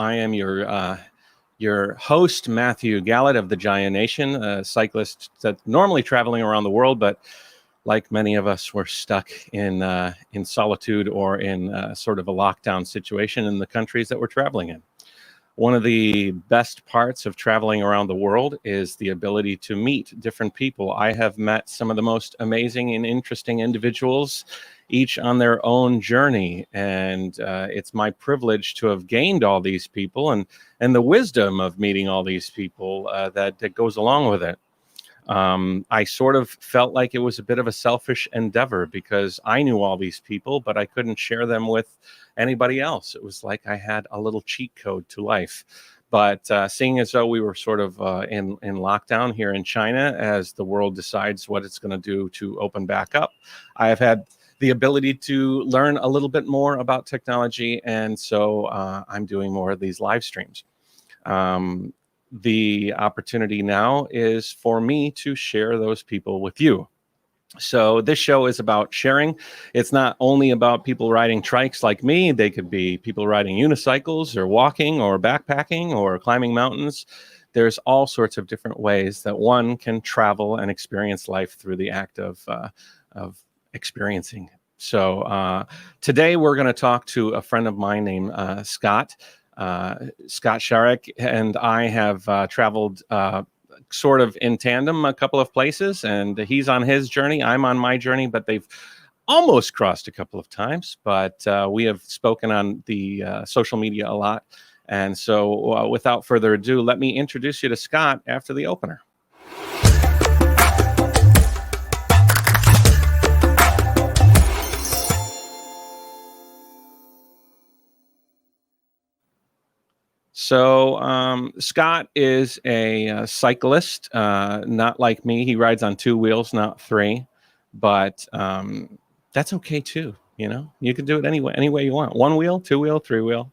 I am your host, Matthew Gallant of the JaYoe Nation, a cyclist that's normally traveling around the world, but like many of us, we're stuck in solitude or in sort of a lockdown situation in the countries that we're traveling in. One of the best parts of traveling around the world is the ability to meet different people. I have met some of the most amazing and interesting individuals, each on their own journey. And it's my privilege to have gained all these people and the wisdom of meeting all these people that goes along with it. I sort of felt like it was a bit of a selfish endeavor because I knew all these people, but I couldn't share them with anybody else. It was like I had a little cheat code to life. But seeing as though we were sort of in lockdown here in China as the world decides what it's going to do to open back up, I have had the ability to learn a little bit more about technology. And so I'm doing more of these live streams. The opportunity now is for me to share those people with you. So this show is about sharing. It's not only about people riding trikes like me. They could be people riding unicycles or walking or backpacking or climbing mountains. There's all sorts of different ways that one can travel and experience life through the act of experiencing. So today we're going to talk to a friend of mine named Scott Sharick, and I have traveled sort of in tandem a couple of places, and he's on his journey, I'm on my journey, but they've almost crossed a couple of times, but we have spoken on the social media a lot. And so without further ado, let me introduce you to Scott after the opener. So Scott is a cyclist, not like me. He rides on 2 wheels, not 3, but that's okay too. You know, you can do it any way you want. 1 wheel, 2 wheel, 3 wheel.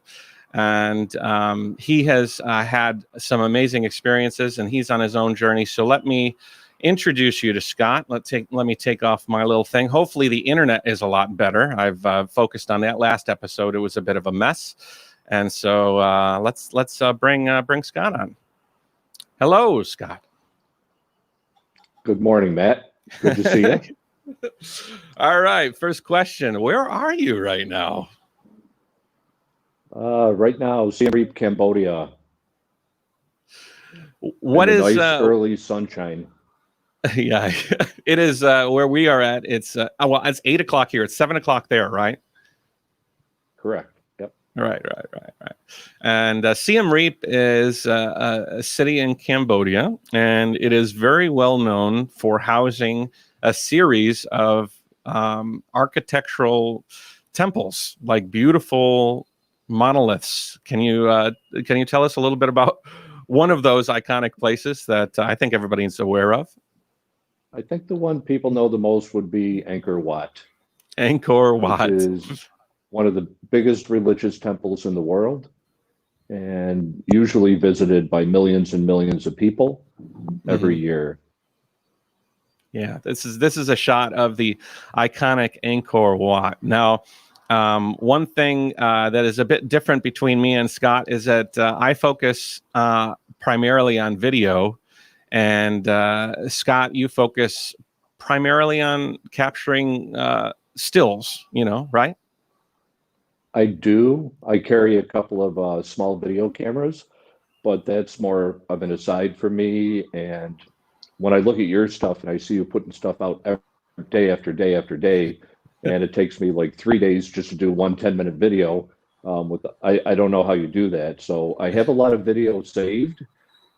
And he has had some amazing experiences, and he's on his own journey. So let me introduce you to Scott. Let me take off my little thing. Hopefully the internet is a lot better. I've focused on that last episode. It was a bit of a mess. And so let's bring Scott on. Hello, Scott. Good morning, Matt. Good to see you. All right. First question. Where are you right now? Right now, Siem Reap, Cambodia. What is nice early sunshine? Yeah, it is where we are at. It's well, it's 8 o'clock here. It's 7 o'clock there, right? Correct. Right. And Siem Reap is a city in Cambodia, and it is very well known for housing a series of architectural temples, like beautiful monoliths. Can you tell us a little bit about one of those iconic places that I think everybody's aware of? I think the one people know the most would be Angkor Wat. Angkor Wat, which is one of the biggest religious temples in the world, and usually visited by millions and millions of people every year. Yeah, this is a shot of the iconic Angkor Wat. Now, one thing that is a bit different between me and Scott is that I focus primarily on video, and Scott, you focus primarily on capturing stills, right? I do. I carry a couple of small video cameras, but that's more of an aside for me. And when I look at your stuff and I see you putting stuff out day after day after day, and it takes me like 3 days just to do one 10-minute video, I don't know how you do that. So I have a lot of video saved,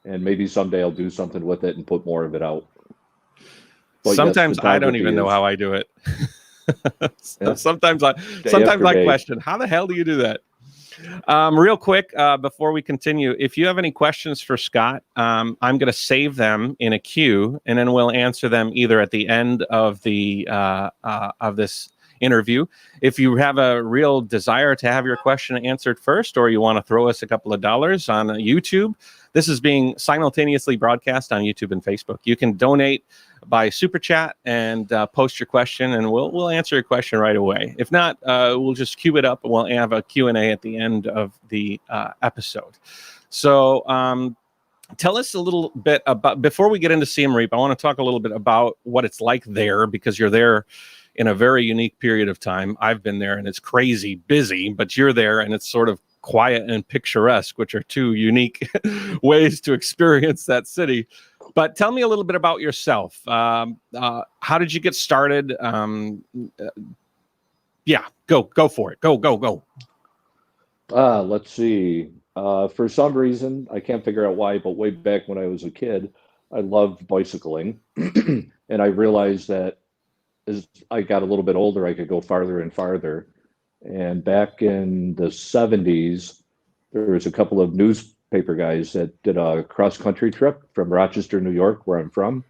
and maybe someday I'll do something with it and put more of it out. But sometimes yes, I don't even know how I do it. Sometimes I question, how the hell do you do that? Real quick, before we continue, if you have any questions for Scott, I'm going to save them in a queue, and then we'll answer them either at the end of the of this interview. If you have a real desire to have your question answered first, or you want to throw us a couple of dollars on YouTube, this is being simultaneously broadcast on YouTube and Facebook. You can donate by Super Chat and post your question, and we'll answer your question right away. If not, we'll just queue it up, and we'll have a Q&A at the end of the episode. So tell us a little bit about, before we get into Siem Reap, I want to talk a little bit about what it's like there, because you're there in a very unique period of time. I've been there, and it's crazy busy, but you're there, and it's sort of quiet and picturesque, which are two unique ways to experience that city. But tell me a little bit about yourself. How did you get started? Yeah, go for it. Go. Let's see. For some reason, I can't figure out why, but way back when I was a kid, I loved bicycling. And I realized that as I got a little bit older, I could go farther and farther. And back in the 70s, there was a couple of newspaper guys that did a cross-country trip from Rochester, New York, where I'm from,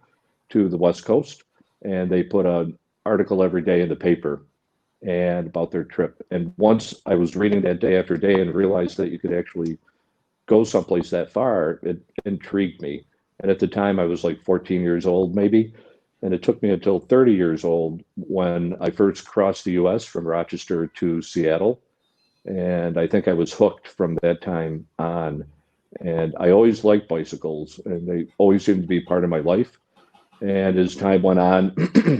to the West Coast. And they put an article every day in the paper and about their trip. And once I was reading that day after day and realized that you could actually go someplace that far, it intrigued me. And at the time I was like 14 years old, maybe. And it took me until 30 years old when I first crossed the US from Rochester to Seattle. And I think I was hooked from that time on. And I always liked bicycles, and they always seemed to be part of my life. And as time went on,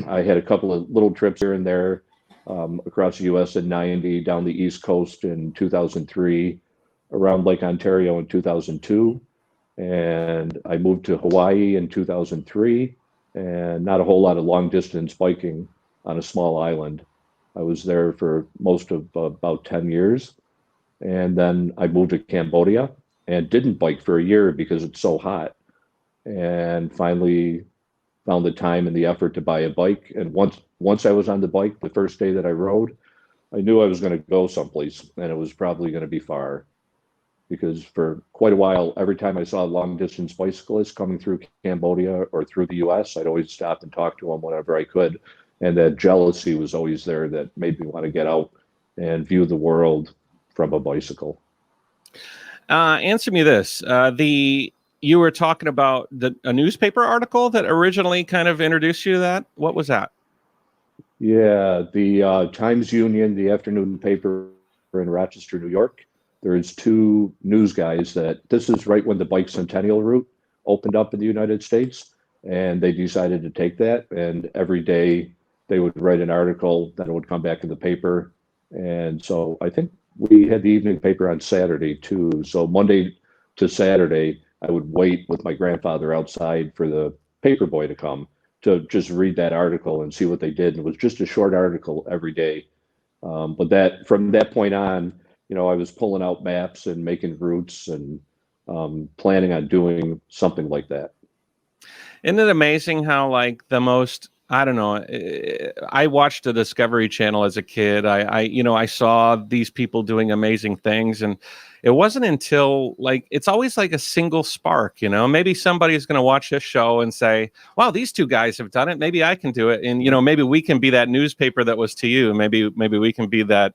I had a couple of little trips here and there, across the US in 90, down the East Coast in 2003, around Lake Ontario in 2002. And I moved to Hawaii in 2003, and not a whole lot of long distance biking on a small island. I was there for most of about 10 years. And then I moved to Cambodia and didn't bike for a year because it's so hot. And finally found the time and the effort to buy a bike. And once I was on the bike, the first day that I rode, I knew I was going to go someplace, and it was probably going to be far. Because for quite a while, every time I saw a long distance bicyclist coming through Cambodia or through the US, I'd always stop and talk to them whenever I could. And that jealousy was always there that made me want to get out and view the world from a bicycle. Answer me this. You were talking about a newspaper article that originally kind of introduced you to that. What was that? Yeah, the Times Union, the afternoon paper in Rochester, New York. There's two news guys that this is right when the bike centennial route opened up in the United States, and they decided to take that. And every day they would write an article that would come back in the paper. And so I think we had the evening paper on Saturday too. So Monday to Saturday, I would wait with my grandfather outside for the paper boy to come to just read that article and see what they did. And it was just a short article every day. But that from that point on, I was pulling out maps and making routes and planning on doing something like that. Isn't it amazing how, like, the most, I don't know, I watched the Discovery Channel as a kid. I saw these people doing amazing things, and it wasn't until, like, it's always like a single spark, maybe somebody's going to watch this show and say, wow, these two guys have done it. Maybe I can do it. And, maybe we can be that newspaper that was to you. Maybe we can be that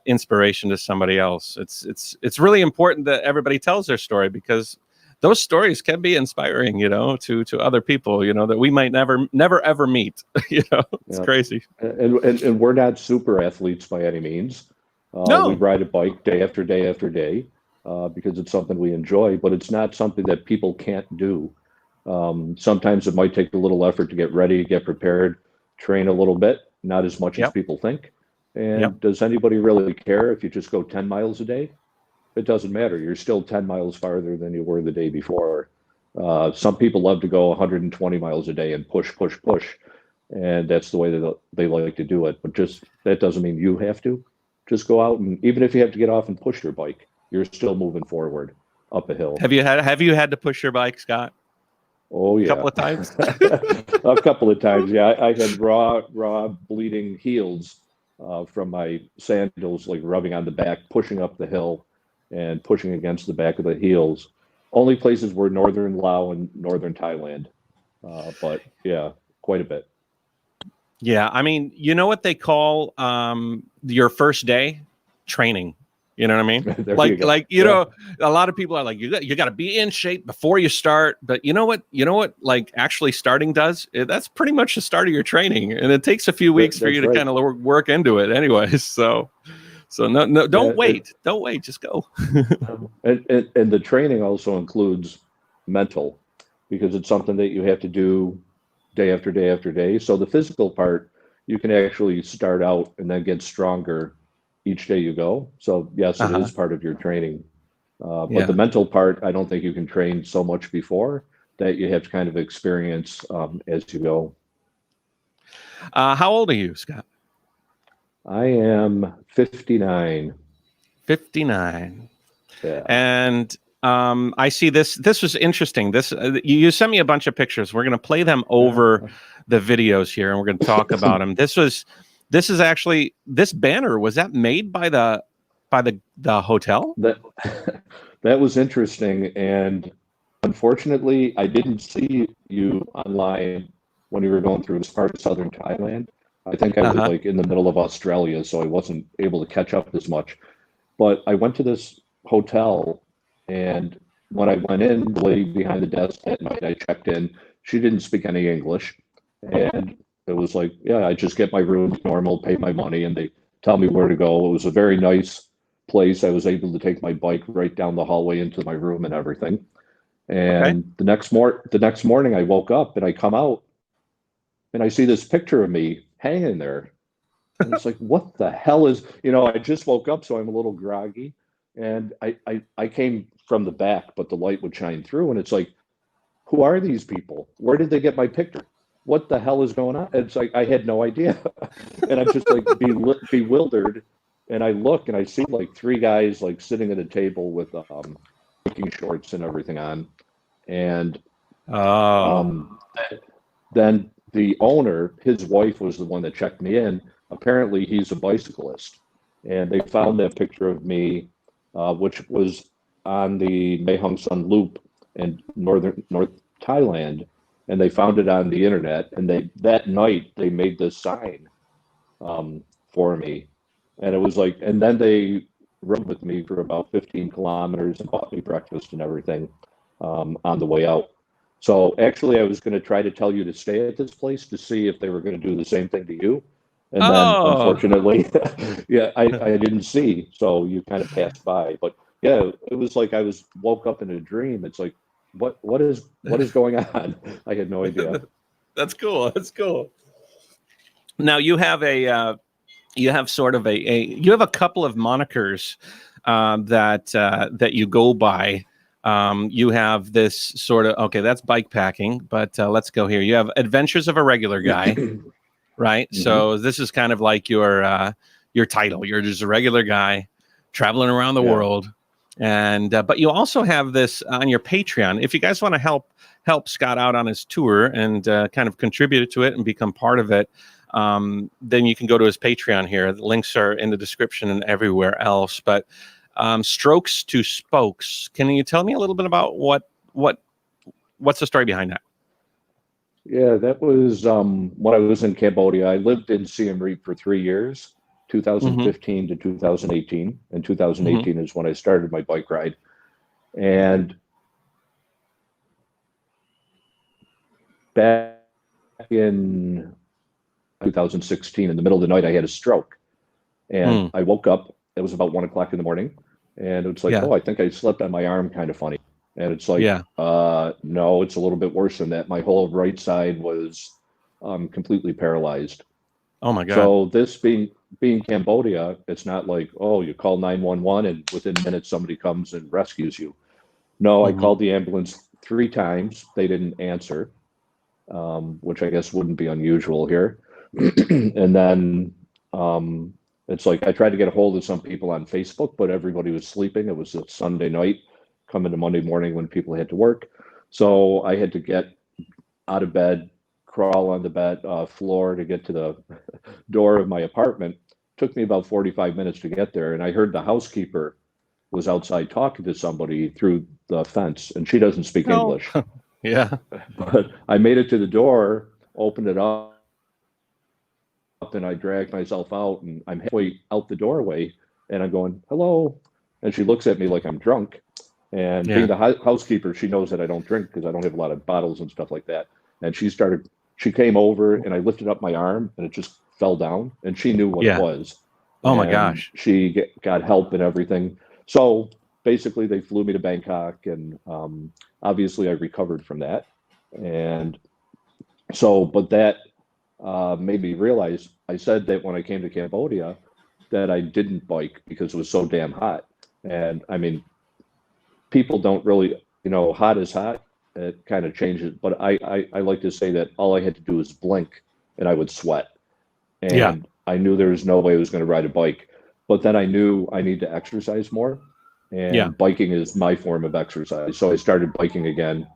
inspiration to somebody else. It's really important that everybody tells their story, because those stories can be inspiring, to other people, that we might never ever meet. It's crazy. And we're not super athletes by any means. No. We ride a bike day after day after day because it's something we enjoy, but it's not something that people can't do. Sometimes it might take a little effort to get ready, get prepared, train a little bit, not as much as people think. And does anybody really care if you just go 10 miles a day? It doesn't matter. You're still 10 miles farther than you were the day before. Some people love to go 120 miles a day and push. And that's the way that they like to do it. But just that doesn't mean you have to. Just go out, and even if you have to get off and push your bike, you're still moving forward up a hill. Have you had to push your bike, Scott? Oh, yeah. A couple of times? A couple of times, yeah. I had raw bleeding heels from my sandals, like rubbing on the back, pushing up the hill and pushing against the back of the heels. Only places were northern Laos and northern Thailand. But yeah, quite a bit. Yeah, I mean, you know what they call your first day? Training. You know what I mean? There you go. You know, a lot of people are like, you got to be in shape before you start. But you know what? Like actually starting does? That's pretty much the start of your training, and it takes a few weeks for you to kind of work into it, anyways. So no, don't wait. Don't wait. Just go. And the training also includes mental, because it's something that you have to do day after day after day. So the physical part, you can actually start out and then get stronger each day you go. So yes, it is part of your training. But the mental part, I don't think you can train so much before that. You have to kind of experience as you go. How old are you, Scott? I am 59. 59. Yeah. And I see this. This was interesting. This you sent me a bunch of pictures. We're going to play them over the videos here, and we're going to talk about them. This is actually, this banner, was that made by the hotel? That was interesting, and unfortunately, I didn't see you online when you were going through this part of southern Thailand. I think I was like in the middle of Australia, so I wasn't able to catch up as much. But I went to this hotel, and when I went in, the lady behind the desk that night, I checked in. She didn't speak any English, and it was like, yeah, I just get my room normal, pay my money, and they tell me where to go. It was a very nice place. I was able to take my bike right down the hallway into my room and everything. And the next morning, I woke up and I come out and I see this picture of me hanging there. And it's like, what the hell is, I just woke up, so I'm a little groggy. And I came from the back, but the light would shine through. And it's like, who are these people? Where did they get my picture? What the hell is going on? And it's like, I had no idea. And I'm just like bewildered. And I look and I see like three guys like sitting at a table with hiking shorts and everything on. And then the owner, his wife was the one that checked me in. Apparently he's a bicyclist. And they found that picture of me, which was on the Mae Hong Son Loop in North Thailand. And they found it on the internet. And that night they made this sign for me. And it was like, and then they rode with me for about 15 kilometers and bought me breakfast and everything on the way out. So actually, I was going to try to tell you to stay at this place to see if they were going to do the same thing to you. And then unfortunately, I didn't see. So you kind of passed by. But yeah, it was like I woke up in a dream. It's like, what is going on? I had no idea. That's cool. That's cool. Now you have you have sort of you have a couple of monikers that you go by. You have this sort of, okay, that's bike packing, but let's go here. You have Adventures of a Regular Guy, right? Mm-hmm. So this is kind of like your title. You're just a regular guy traveling around the world. And but you also have this on your Patreon. If you guys want to help Scott out on his tour and kind of contribute to it and become part of it, then you can go to his Patreon here. The links are in the description and everywhere else. But Strokes to Spokes. Can you tell me a little bit about what's the story behind that? Yeah, that was when I was in Cambodia. I lived in Siem Reap for 3 years, 2015 to 2018. And 2018 is when I started my bike ride. And back in 2016, in the middle of the night, I had a stroke. And I woke up. It was about 1 o'clock in the morning. And it's like, oh, I think I slept on my arm kind of funny. And it's like, no, it's a little bit worse than that. My whole right side was completely paralyzed. Oh my God. So this being Cambodia, it's not like, oh, you call 911 and within minutes somebody comes and rescues you. No, I called the ambulance 3 times. They didn't answer, which I guess wouldn't be unusual here. And then it's like I tried to get a hold of some people on Facebook, but everybody was sleeping. It was a Sunday night, coming to Monday morning when people had to work. So I had to get out of bed, crawl on the bed floor to get to the door of my apartment. Took me about 45 minutes to get there. And I heard the housekeeper was outside talking to somebody through the fence, and she doesn't speak English. Yeah. But I made it to the door, opened it up, and I dragged myself out, and I'm halfway out the doorway, and I'm going, hello, And she looks at me like I'm drunk. And being the housekeeper, she knows that I don't drink because I don't have a lot of bottles and stuff like that. And she came over and I lifted up my arm and it just fell down. And she knew what it was. Oh my And gosh. she got help and everything. So basically they flew me to Bangkok, and obviously I recovered from that. And so, but that made me realize, I said that when I came to Cambodia that I didn't bike because it was so damn hot. And I mean, people don't really, hot is hot. It kind of changes. But I like to say that all I had to do was blink and I would sweat. And I knew there was no way I was going to ride a bike. But then I knew I need to exercise more. And biking is my form of exercise. So I started biking again.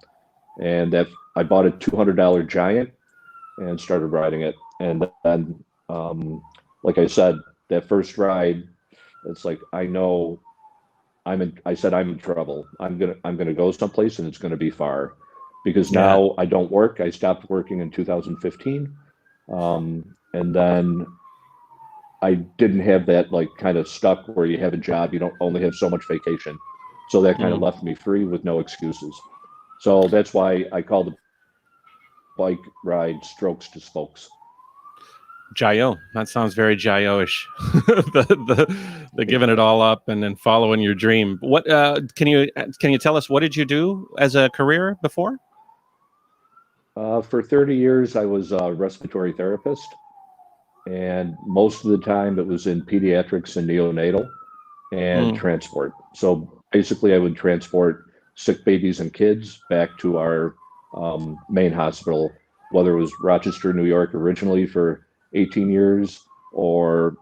And I bought a $200 Giant and started riding it. And then, like I said, that first ride, it's like, I know I said, I'm in trouble. I'm gonna go someplace and it's gonna be far, because now I don't work. I stopped working in 2015. And then I didn't have that like kind of stuck where you have a job, you don't only have so much vacation. So that kind of left me free with no excuses. So that's why I call the bike ride strokes to spokes. JaYoe. That sounds very JaYoe-ish. the giving it all up and then following your dream. What can you tell us, what did you do as a career before? For 30 years, I was a respiratory therapist, and most of the time it was in pediatrics and neonatal and transport. So basically, I would transport sick babies and kids back to our main hospital, whether it was Rochester, New York originally for 18 years or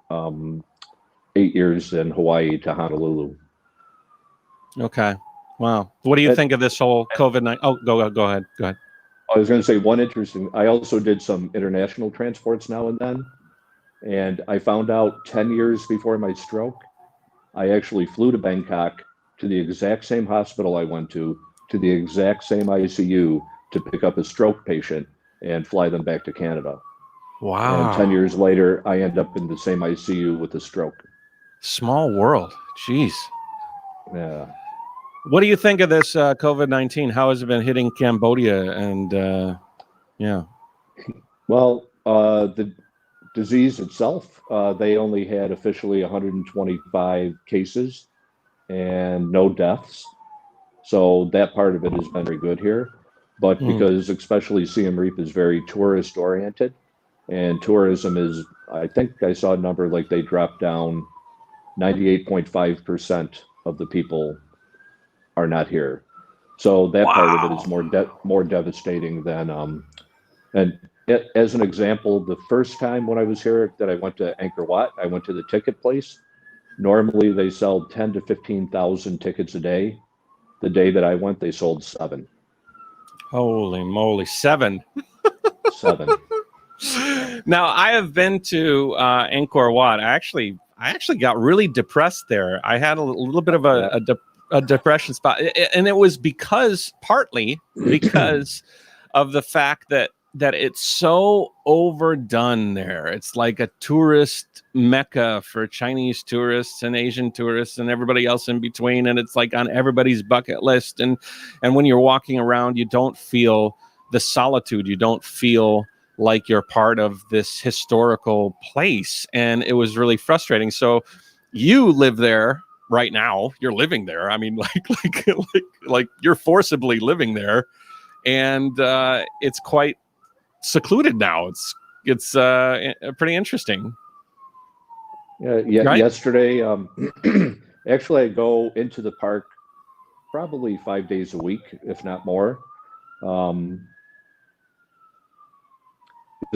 8 years in Hawaii to Honolulu. Okay. Wow. What do you think of this whole COVID-19? Oh, go ahead. Go ahead. I was going to say I also did some international transports now and then. And I found out 10 years before my stroke, I actually flew to Bangkok to the exact same hospital I went to the exact same ICU to pick up a stroke patient and fly them back to Canada. Wow. And 10 years later, I end up in the same ICU with a stroke. Small world. Jeez. Yeah. What do you think of this COVID-19? How has it been hitting Cambodia? And Well, the disease itself, they only had officially 125 cases and no deaths. So that part of it has been very good here. But because especially Siem Reap is very tourist oriented, and tourism is, I think I saw a number like they dropped down 98.5% of the people are not here. So that part of it is more devastating than and as an example, the first time when I was here that I went to Angkor Wat, I went to the ticket place. Normally they sell 10 to 15,000 tickets a day. The day that I went, they sold 7. Holy moly, 7. 7. Now, I have been to Angkor Wat. I actually got really depressed there. I had a little bit of a depression spot, and it was partly because of the fact that it's so overdone there. It's like a tourist mecca for Chinese tourists and Asian tourists and everybody else in between. And it's like on everybody's bucket list. And when you're walking around, you don't feel the solitude. You don't feel like you're part of this historical place. And it was really frustrating. So you live there right now. You're living there. I mean, like you're forcibly living there. And it's quite secluded now. It's pretty interesting. Yeah. Right? Yesterday, actually, I go into the park probably 5 days a week, if not more, because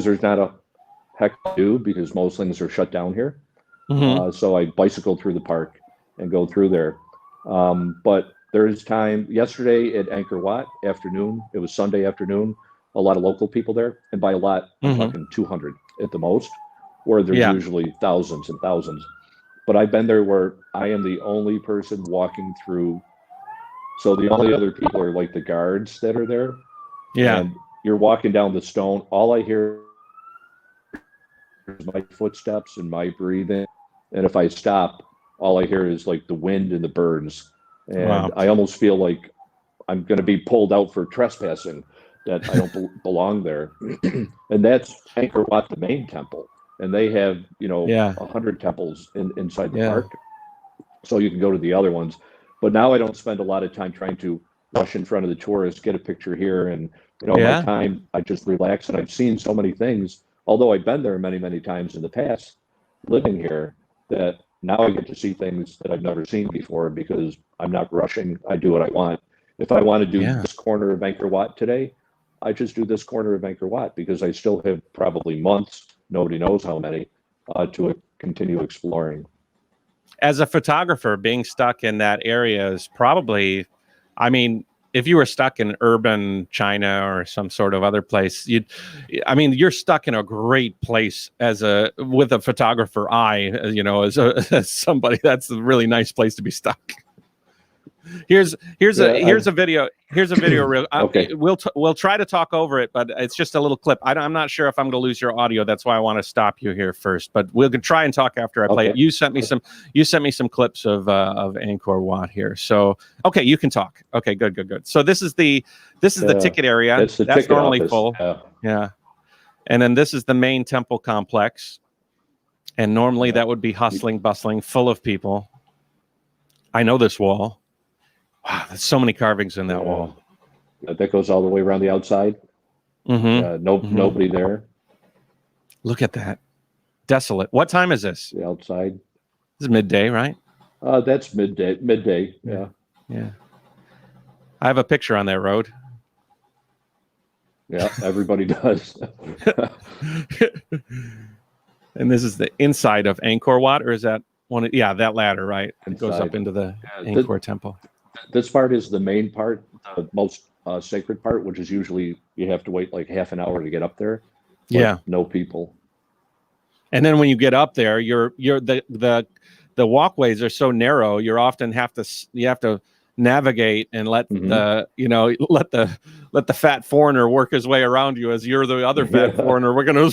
there's not a heck to do because most things are shut down here. So I bicycle through the park and go through there. But there is time. Yesterday at Angkor Wat afternoon, it was Sunday afternoon, a lot of local people there. And by a lot, I'm talking 200 at the most, where there's usually thousands and thousands. But I've been there where I am the only person walking through. So the only other people are like the guards that are there. Yeah. And you're walking down the stone. All I hear is my footsteps and my breathing. And if I stop, all I hear is like the wind and the birds. And Wow. I almost feel like I'm going to be pulled out for trespassing, that I don't belong there. And that's Angkor Wat, the main temple. And they have, Yeah. 100 temples inside the Yeah. park. So you can go to the other ones. But now I don't spend a lot of time trying to rush in front of the tourists, get a picture here. And, my Yeah. time, I just relax. And I've seen so many things, although I've been there many, many times in the past living here, that now I get to see things that I've never seen before because I'm not rushing. I do what I want. If I want to do Yeah. this corner of Angkor Wat today, I just do this corner of Angkor Wat because I still have probably months, nobody knows how many, to continue exploring. As a photographer, being stuck in that area is probably, I mean, if you were stuck in urban China or some sort of other place, you're stuck in a great place with a photographer eye, as somebody. That's a really nice place to be stuck. Here's a video. Here's a video. Real. Okay. We'll try to talk over it, but it's just a little clip. I'm not sure if I'm going to lose your audio. That's why I want to stop you here first. But we'll try and talk after I play it. You sent me some clips of Angkor Wat here. So okay, you can talk. Okay, good. So this is the ticket area. That's the That's ticket normally office. full. Yeah. And then this is the main temple complex. And normally that would be hustling, bustling, full of people. I know this wall. Wow, there's so many carvings in that wall. That goes all the way around the outside. Nobody there. Look at that. Desolate. What time is this? The outside. This is midday, right? That's midday. Yeah. Yeah. I have a picture on that road. Yeah, everybody does. And this is the inside of Angkor Wat, or is that one? Yeah, that ladder, right? It goes up into the Angkor temple. This part is the main part, the most sacred part, which is usually you have to wait like half an hour to get up there. Yeah. No people. And then when you get up there, the walkways are so narrow. You have to navigate and let the fat foreigner work his way around you as you're the other fat foreigner. We're gonna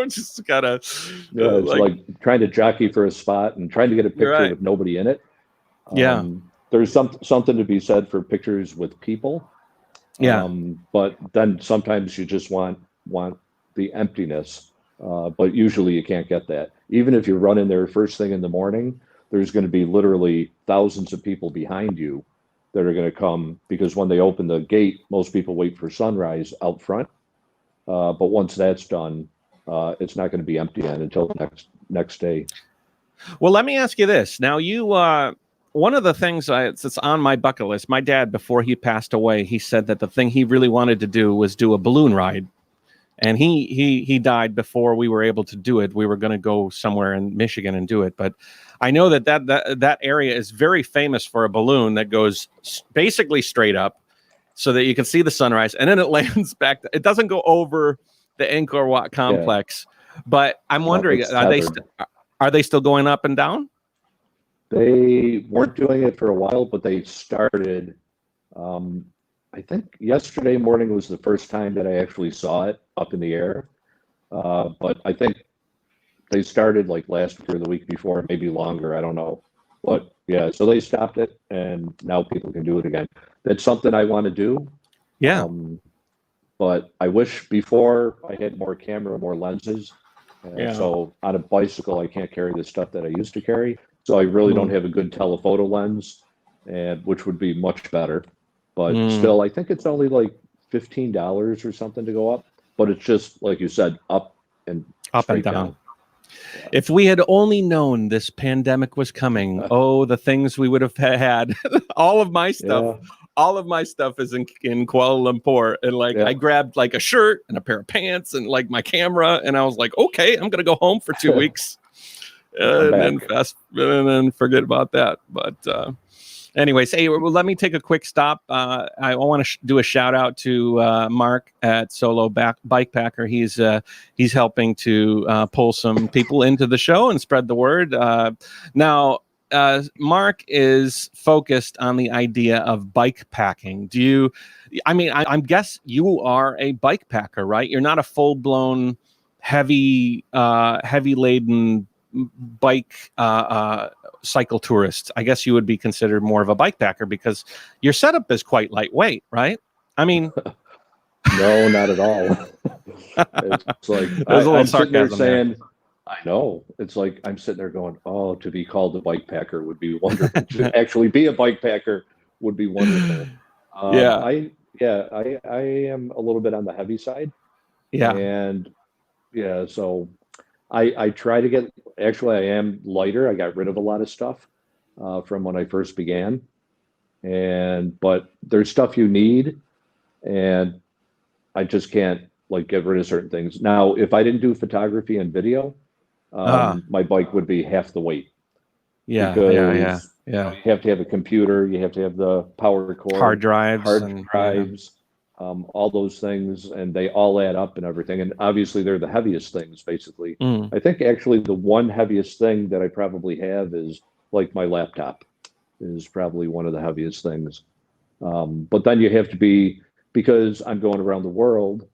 just gotta it's like trying to jockey for a spot and trying to get a picture with nobody in it. There's something to be said for pictures with people. But then sometimes you just want the emptiness. But usually you can't get that. Even if you run in there first thing in the morning, there's going to be literally thousands of people behind you that are going to come, because when they open the gate, most people wait for sunrise out front. But once that's done, it's not going to be empty until the next day. Well, let me ask you this. Now, one of the things that's on my bucket list, my dad, before he passed away, he said that the thing he really wanted to do was do a balloon ride. And he died before we were able to do it. We were going to go somewhere in Michigan and do it. But I know that area is very famous for a balloon that goes basically straight up so that you can see the sunrise. And then it lands back. It doesn't go over the Angkor Wat complex. But I'm wondering, are they still going up and down? They weren't doing it for a while, but they started. I think yesterday morning was the first time that I actually saw it up in the air. But I think they started like last week or the week before, maybe longer. I don't know. But yeah, so they stopped it and now people can do it again. That's something I want to do. Yeah. But I wish before I had more camera, more lenses. So on a bicycle, I can't carry the stuff that I used to carry. So I really don't have a good telephoto lens, which would be much better. But still, I think it's only like $15 or something to go up. But it's just, like you said, up and down. If we had only known this pandemic was coming, the things we would have had. All of my stuff is in Kuala Lumpur. And I grabbed like a shirt and a pair of pants and like my camera. And I was like, okay, I'm going to go home for 2 weeks. And then forget about that. But anyways, hey, let me take a quick stop. I want to do a shout out to Mark at Solo Bike Packer. He's helping to pull some people into the show and spread the word. Now, Mark is focused on the idea of bike packing. I guess you are a bike packer, right? You're not a full blown heavy laden bike cycle tourist, I guess you would be considered more of a bike packer because your setup is quite lightweight, right? I mean, no, not at all. It's like there's a little I'm sitting there sarcasm there. saying, I know. It's like I'm sitting there going, oh, to be called a bike packer would be wonderful. To actually be a bike packer would be wonderful. Yeah, I am a little bit on the heavy side, yeah. and yeah, so I try to get. Actually, I am lighter. I got rid of a lot of stuff from when I first began, but there's stuff you need, and I just can't like get rid of certain things. Now, if I didn't do photography and video, Ah, my bike would be half the weight yeah, yeah, yeah, because yeah. you have to have a computer, you have to have the power Hard cord, drives hard and yeah. drives, all those things, and they all add up and everything. And obviously, they're the heaviest things, basically. Mm. I think actually the one heaviest thing that I probably have is like my laptop is probably one of the heaviest things. But then you have to be, because I'm going around the world,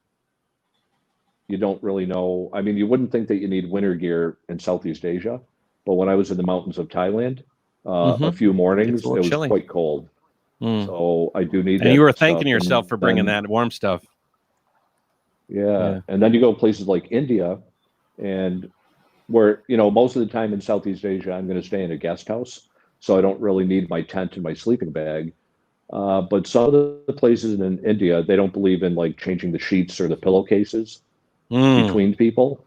you don't really know. I mean, you wouldn't think that you need winter gear in Southeast Asia, but when I was in the mountains of Thailand, a Mm-hmm. few Gets a mornings, it little was chilly. quite cold. Mm. So I do need And you that were thanking stuff. yourself And for bringing then, that warm stuff. yeah. Yeah. And then you go places like India, and where, most of the time in Southeast Asia, I'm going to stay in a guest house. So I don't really need my tent and my sleeping bag. But some of the places in India, they don't believe in like changing the sheets or the pillowcases Mm. between people,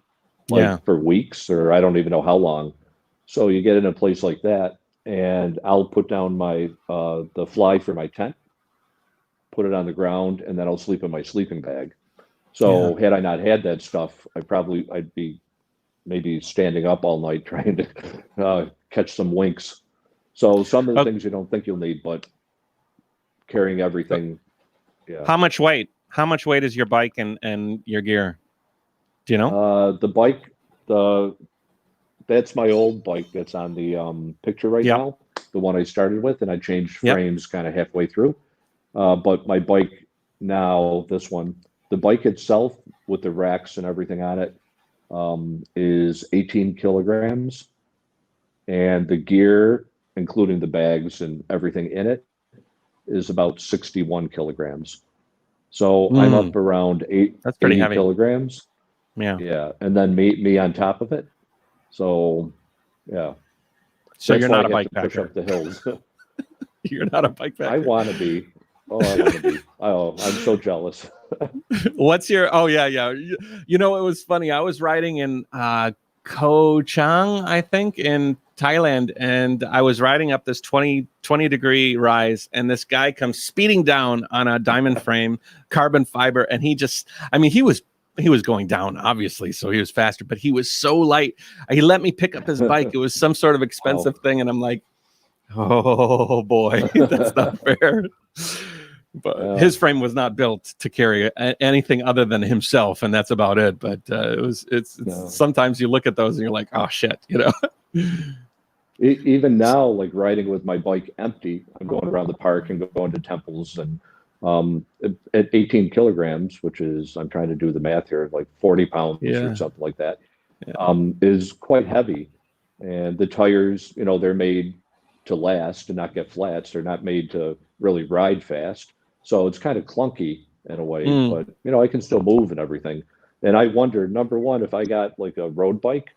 Yeah. like for weeks or I don't even know how long. So you get in a place like that, and I'll put down my the fly for my tent, put it on the ground, and then I'll sleep in my sleeping bag. Yeah. So had I not had that stuff, I'd be maybe standing up all night trying to catch some winks. So some of the Oh, things you don't think you'll need, but carrying everything, yeah. how much weight? How much weight is your bike and your gear? Do you know? The bike, the that's my old bike that's on the picture right Yep. now, the one I started with, and I changed Yep. frames kind of halfway through. But my bike now, this one, the bike itself with the racks and everything on it is 18 kilograms, and the gear, including the bags and everything in it, is about 61 kilograms. So I'm Mm. up around That's pretty 80 heavy. kilograms. Yeah. Yeah, and then me on top of it. So yeah, So that's you're why not I a have to bike push packer. up the hills. You're not a bike I packer. want to be. Oh, I want to be. Oh, I'm so jealous. What's your? Oh yeah, yeah. You know, it was funny. I was riding in Koh Chang, I think, in Thailand, and I was riding up this 20 degree rise, and this guy comes speeding down on a diamond frame carbon fiber, and I mean, he was going down, obviously, so he was faster, but he was so light. He let me pick up his bike. It was some sort of Wow. expensive thing, and I'm like, oh boy, that's not fair. But Yeah. his frame was not built to carry anything other than himself, and that's about it. But it's No. sometimes you look at those and you're like, oh shit, you know. Even now, like riding with my bike empty, I'm going around the park and going to temples, and at 18 kilograms, which is, I'm trying to do the math here, like 40 pounds or Yeah, something like that, yeah, is quite heavy. And the tires, they're made to last and not get flats. They're not made to really ride fast. So it's kind of clunky in a way, mm, but I can still move and everything. And I wonder, number one, if I got like a road bike,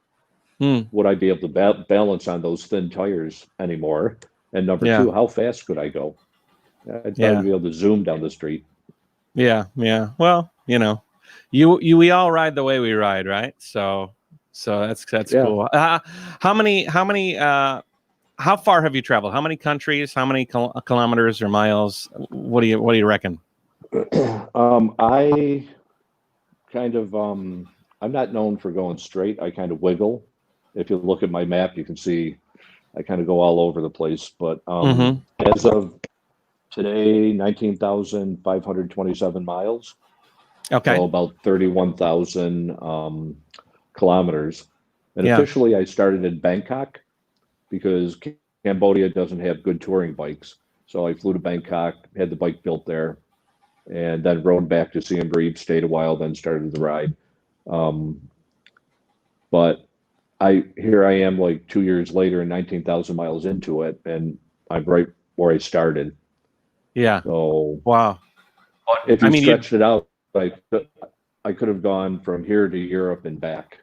mm, would I be able to balance on those thin tires anymore? And number yeah, two, how fast could I go? I'd probably yeah, be able to zoom down the street. yeah, yeah. Well, you know, we all ride the way we ride, right? So that's Yeah. cool. How far have you traveled? How many countries? How many kilometers or miles? What do you reckon? I kind of I'm not known for going straight. I kind of wiggle. If you look at my map, you can see I kind of go all over the place. But Mm-hmm. as of today, 19,527 miles, Okay. so about 31,000 kilometers. And Yeah. officially, I started in Bangkok because Cambodia doesn't have good touring bikes. So I flew to Bangkok, had the bike built there, and then rode back to Siem Reap, stayed a while, then started the ride. Um, but here I am like 2 years later and 19,000 miles into it, and I'm right where I started. Yeah. So Wow. if I you mean, stretched it out, like I could have gone from here to Europe and back.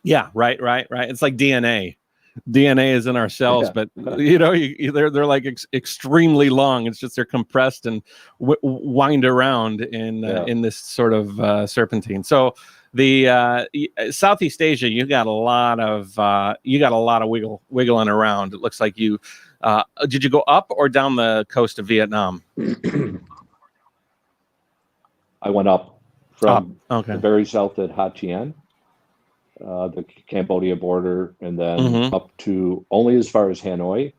yeah, right. It's like DNA. DNA is in our cells, Yeah. but they're like extremely long. It's just they're compressed and wind around in this sort of serpentine. So the Southeast Asia, you got a lot of wiggling around. It looks like you did you go up or down the coast of Vietnam? I went up from Okay. the very south at Ha Tien, the Cambodia border, and then up to only as far as Hanoi.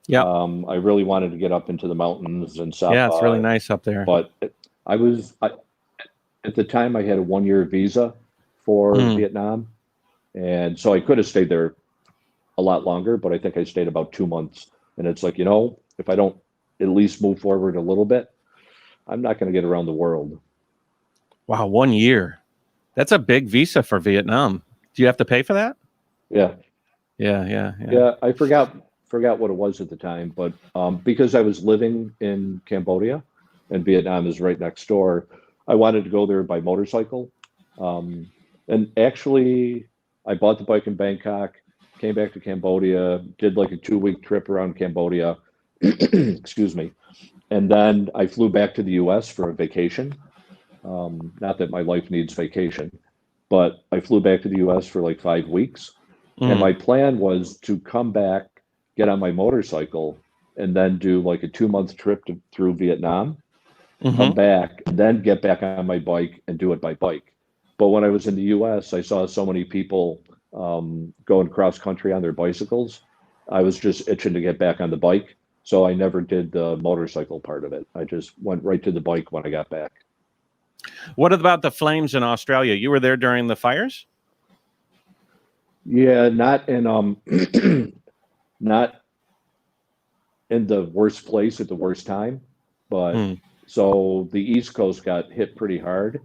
Yeah. I really wanted to get up into the mountains and Sapa. Yeah, it's really nice up there. But at the time I had a 1-year visa for Vietnam, and so I could have stayed there a lot longer, but I think I stayed about 2 months. And it's like, if I don't at least move forward a little bit, I'm not going to get around the world. Wow, 1 year. That's a big visa for Vietnam. Do you have to pay for that? Yeah. Yeah. I forgot what it was at the time, but because I was living in Cambodia and Vietnam is right next door, I wanted to go there by motorcycle. And actually, I bought the bike in Bangkok, came back to Cambodia, did like a 2-week trip around Cambodia, excuse me. And then I flew back to the US for a vacation. Not that my life needs vacation, but I flew back to the US for like 5 weeks. And my plan was to come back, get on my motorcycle, and then do like a 2-month trip through Vietnam, come back, and then get back on my bike and do it by bike. But when I was in the US, I saw so many people going cross country on their bicycles. I was just itching to get back on the bike. So I never did the motorcycle part of it. I just went right to the bike when I got back. What about the flames in Australia? You were there during the fires? Yeah, not in not in the worst place at the worst time, but so the East Coast got hit pretty hard,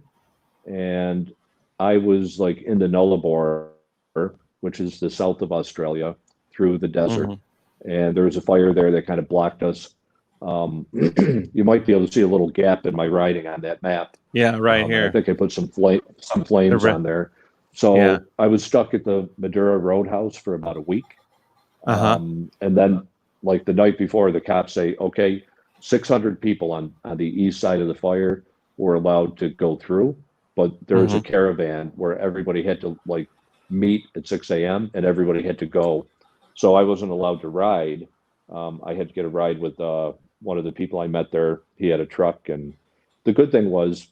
and I was like in the Nullarbor, which is the south of Australia, through the desert, and there was a fire there that kind of blocked us. You might be able to see a little gap in my writing on that map. Yeah, right here. I think I put some flames on there. So I was stuck at the Madura Roadhouse for about a week. And then like the night before, the cops say, okay, 600 people on the east side of the fire were allowed to go through, but there was a caravan where everybody had to like meet at 6 a.m. and everybody had to go. So I wasn't allowed to ride. I had to get a ride with one of the people I met there. He had a truck, and the good thing was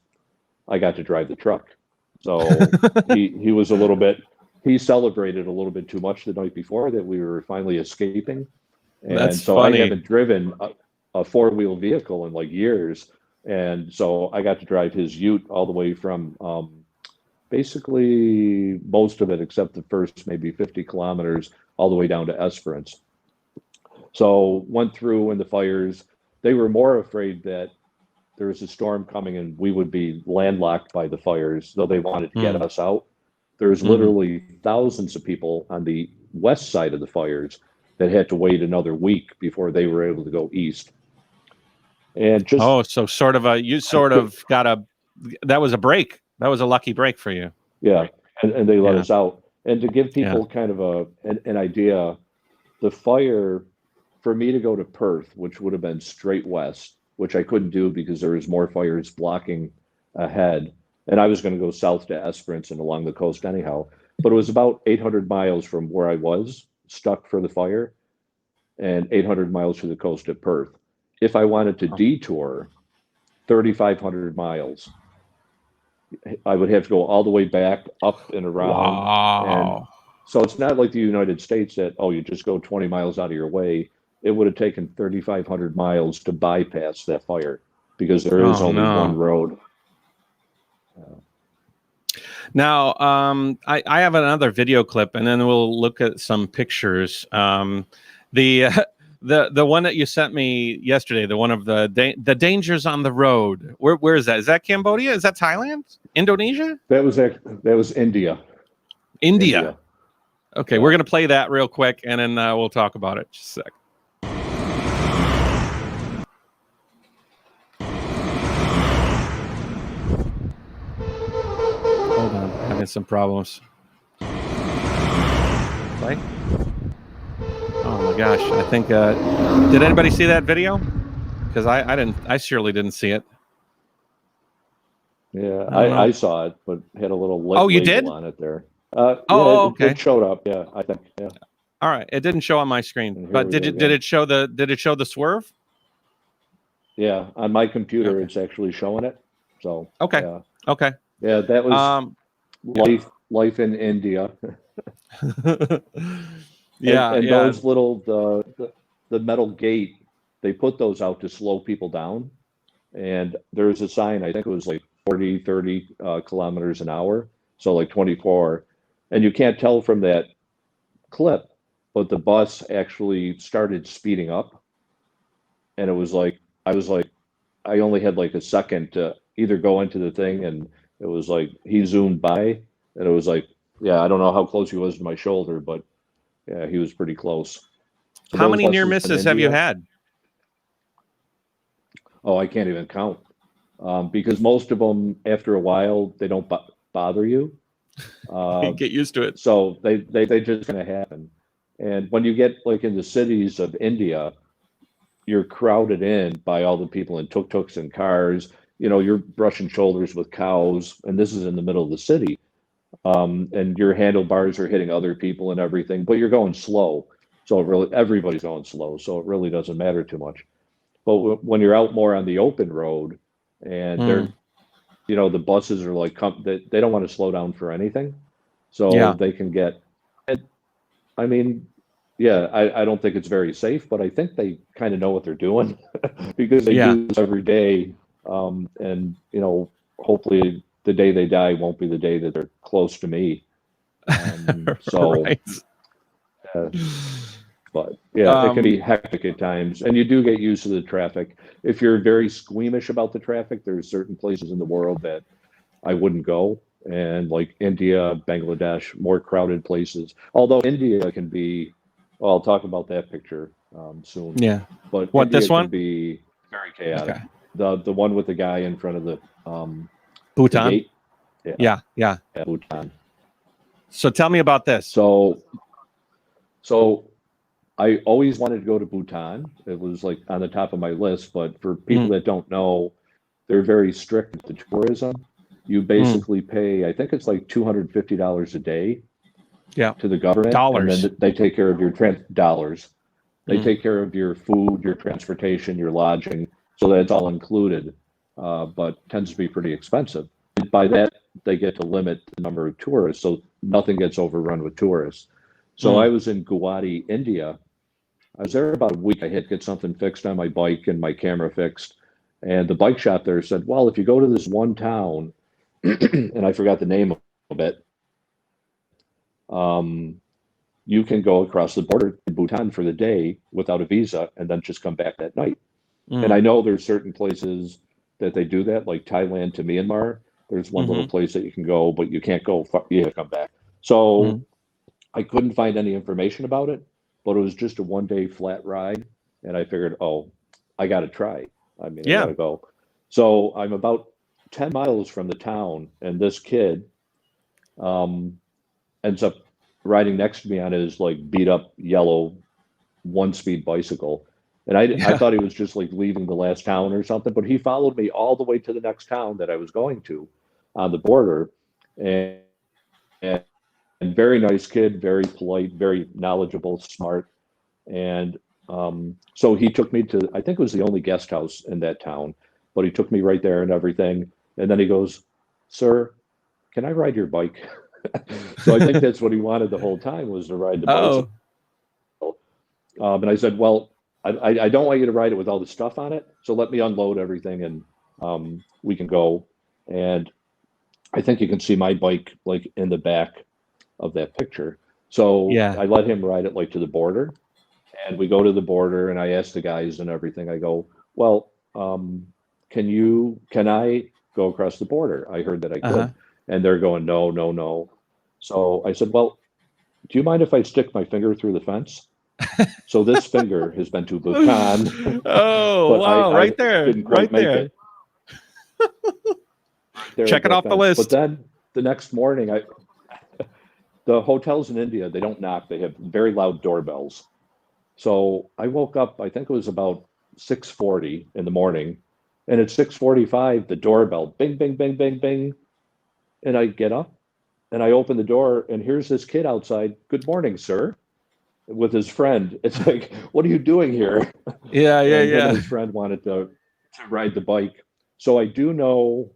I got to drive the truck. So he was he celebrated a little bit too much the night before that we were finally escaping. And That's so funny. I haven't driven a 4-wheel vehicle in like years. And so I got to drive his ute all the way from basically most of it, except the first maybe 50 kilometers, all the way down to Esperance. So went through in the fires. They were more afraid that there was a storm coming and we would be landlocked by the fires, though they wanted to get us out. There's literally thousands of people on the west side of the fires that had to wait another week before they were able to go east. And just so that was a break. That was a lucky break for you. Yeah, and they let us out. And to give people kind of an idea, the fire for me to go to Perth, which would have been straight west, which I couldn't do because there was more fires blocking ahead. And I was going to go south to Esperance and along the coast anyhow. But it was about 800 miles from where I was stuck for the fire and 800 miles to the coast at Perth. If I wanted to detour 3,500 miles, I would have to go all the way back up and around. Wow. And so it's not like the United States that, you just go 20 miles out of your way. It would have taken 3,500 miles to bypass that fire because there is only one road. Now, I have another video clip, and then we'll look at some pictures. The one that you sent me yesterday, the one of the dangers on the road. Where is that? Is that Cambodia? Is that Thailand? Indonesia? That was India. India. Okay, Yeah. we're gonna play that real quick, and then we'll talk about it. Just a sec. Hold on, having some problems. Play. Oh my gosh, I think. Did anybody see that video? Because I didn't. I surely didn't see it. Yeah, I don't know. I saw it, but had a little Oh, you label did? on it there. Oh, okay. It showed up. Yeah, I think. Yeah. All right. It didn't show on my screen, And here but we did go it? Did again. it show the? Did it show the swerve? Yeah, on my computer, Okay. it's actually showing it. So Okay. yeah, Okay. yeah, that was Yeah. life in India. Yeah. And Yeah. those little the metal gate, they put those out to slow people down. And there's a sign, I think it was like 40, 30 kilometers an hour, so like 24. And you can't tell from that clip, but the bus actually started speeding up, and it was like I was like I only had like a second to either go into the thing, and it was like he zoomed by, and it was like, yeah, I don't know how close he was to my shoulder, but yeah, he was pretty close. So How those many near buses in misses have you India, had? oh, I can't even count, because most of them, after a while, they don't bother you. Get used to it. So they just kind of happen. And when you get like in the cities of India, you're crowded in by all the people in tuk-tuks and cars. You know, you're brushing shoulders with cows, and this is in the middle of the city. And your handlebars are hitting other people and everything, but you're going slow. So it really, everybody's going slow. So it really doesn't matter too much. But when you're out more on the open road, and they're, Mm. you know, the buses are like, they don't want to slow down for anything. So Yeah. they can get, I mean, yeah, I don't think it's very safe, but I think they kind of know what they're doing because they Yeah. do this every day. And, you know, hopefully the day they die won't be the day that they're close to me. So, Right. uh, but yeah, it can be hectic at times, and you do get used to the traffic. If you're very squeamish about the traffic, there's certain places in the world that I wouldn't go, and like India, Bangladesh, more crowded places. Although India can be, well, I'll talk about that picture soon, Yeah. but What, this India can one? be very chaotic. Okay. The one with the guy in front of the Bhutan. gate, yeah, Yeah. Yeah. Bhutan. So tell me about this. So I always wanted to go to Bhutan. It was like on the top of my list, but for people Mm. that don't know, they're very strict with the tourism. You Mm. basically pay, I think it's like $250 a day Yeah. to the government, and Dollars. then they take care of your dollars. They Mm. take care of your food, your transportation, your lodging, so that's all included, but tends to be pretty expensive. And by that, they get to limit the number of tourists, so nothing gets overrun with tourists. So I Mm. was in Guwahati, India. I was there about a week. I had to get something fixed on my bike and my camera fixed. And the bike shop there said, well, if you go to this one town, and I forgot the name of it, you can go across the border in Bhutan for the day without a visa and then just come back that night. And I Mm. know there's certain places that they do that, like Thailand to Myanmar. There's one little Mm-hmm. place that you can go, but you can't go far, you have to come back. So Mm. I couldn't find any information about it, but it was just a 1 day flat ride. And I figured, oh, I got to try. I mean, I got Yeah. to go. So I'm about 10 miles from the town, and this kid um, ends up riding next to me on his like beat up yellow 1 speed bicycle. And I Yeah. thought he was just like leaving the last town or something, but he followed me all the way to the next town that I was going to on the border. And and very nice kid, very polite, very knowledgeable, smart. And so he took me to, I think it was the only guest house in that town, but he took me right there and everything. And then he goes, "Sir, can I ride your bike?" So I think that's what he wanted the whole time, was to ride the bicycle. Oh. And I said, "Well, I don't want you to ride it with all the stuff on it. So let me unload everything, and we can go." And I think you can see my bike like in the back of that picture. So Yeah. I let him ride it like to the border, and we go to the border, and I asked the guys and everything. I go, "Well, can I go across the border?" I heard that I Uh-huh. could, and they're going, "No, no, no." So I said, well, do you mind if I stick my finger through the fence? So this finger has been to Bhutan, Oh, but wow. I Right there. didn't quite Right make there. it there Check at it that off the fence. But list. then the next morning, the hotels in India, they don't knock. They have very loud doorbells. So I woke up, I think it was about 6:40 in the morning, and at 6:45, the doorbell, bing, bing, bing, bing, bing. And I get up and I open the door, and here's this kid outside. Good morning, sir, with his friend. It's like, what are you doing here? Yeah, yeah, And him and yeah. his friend wanted to ride the bike. So I do know,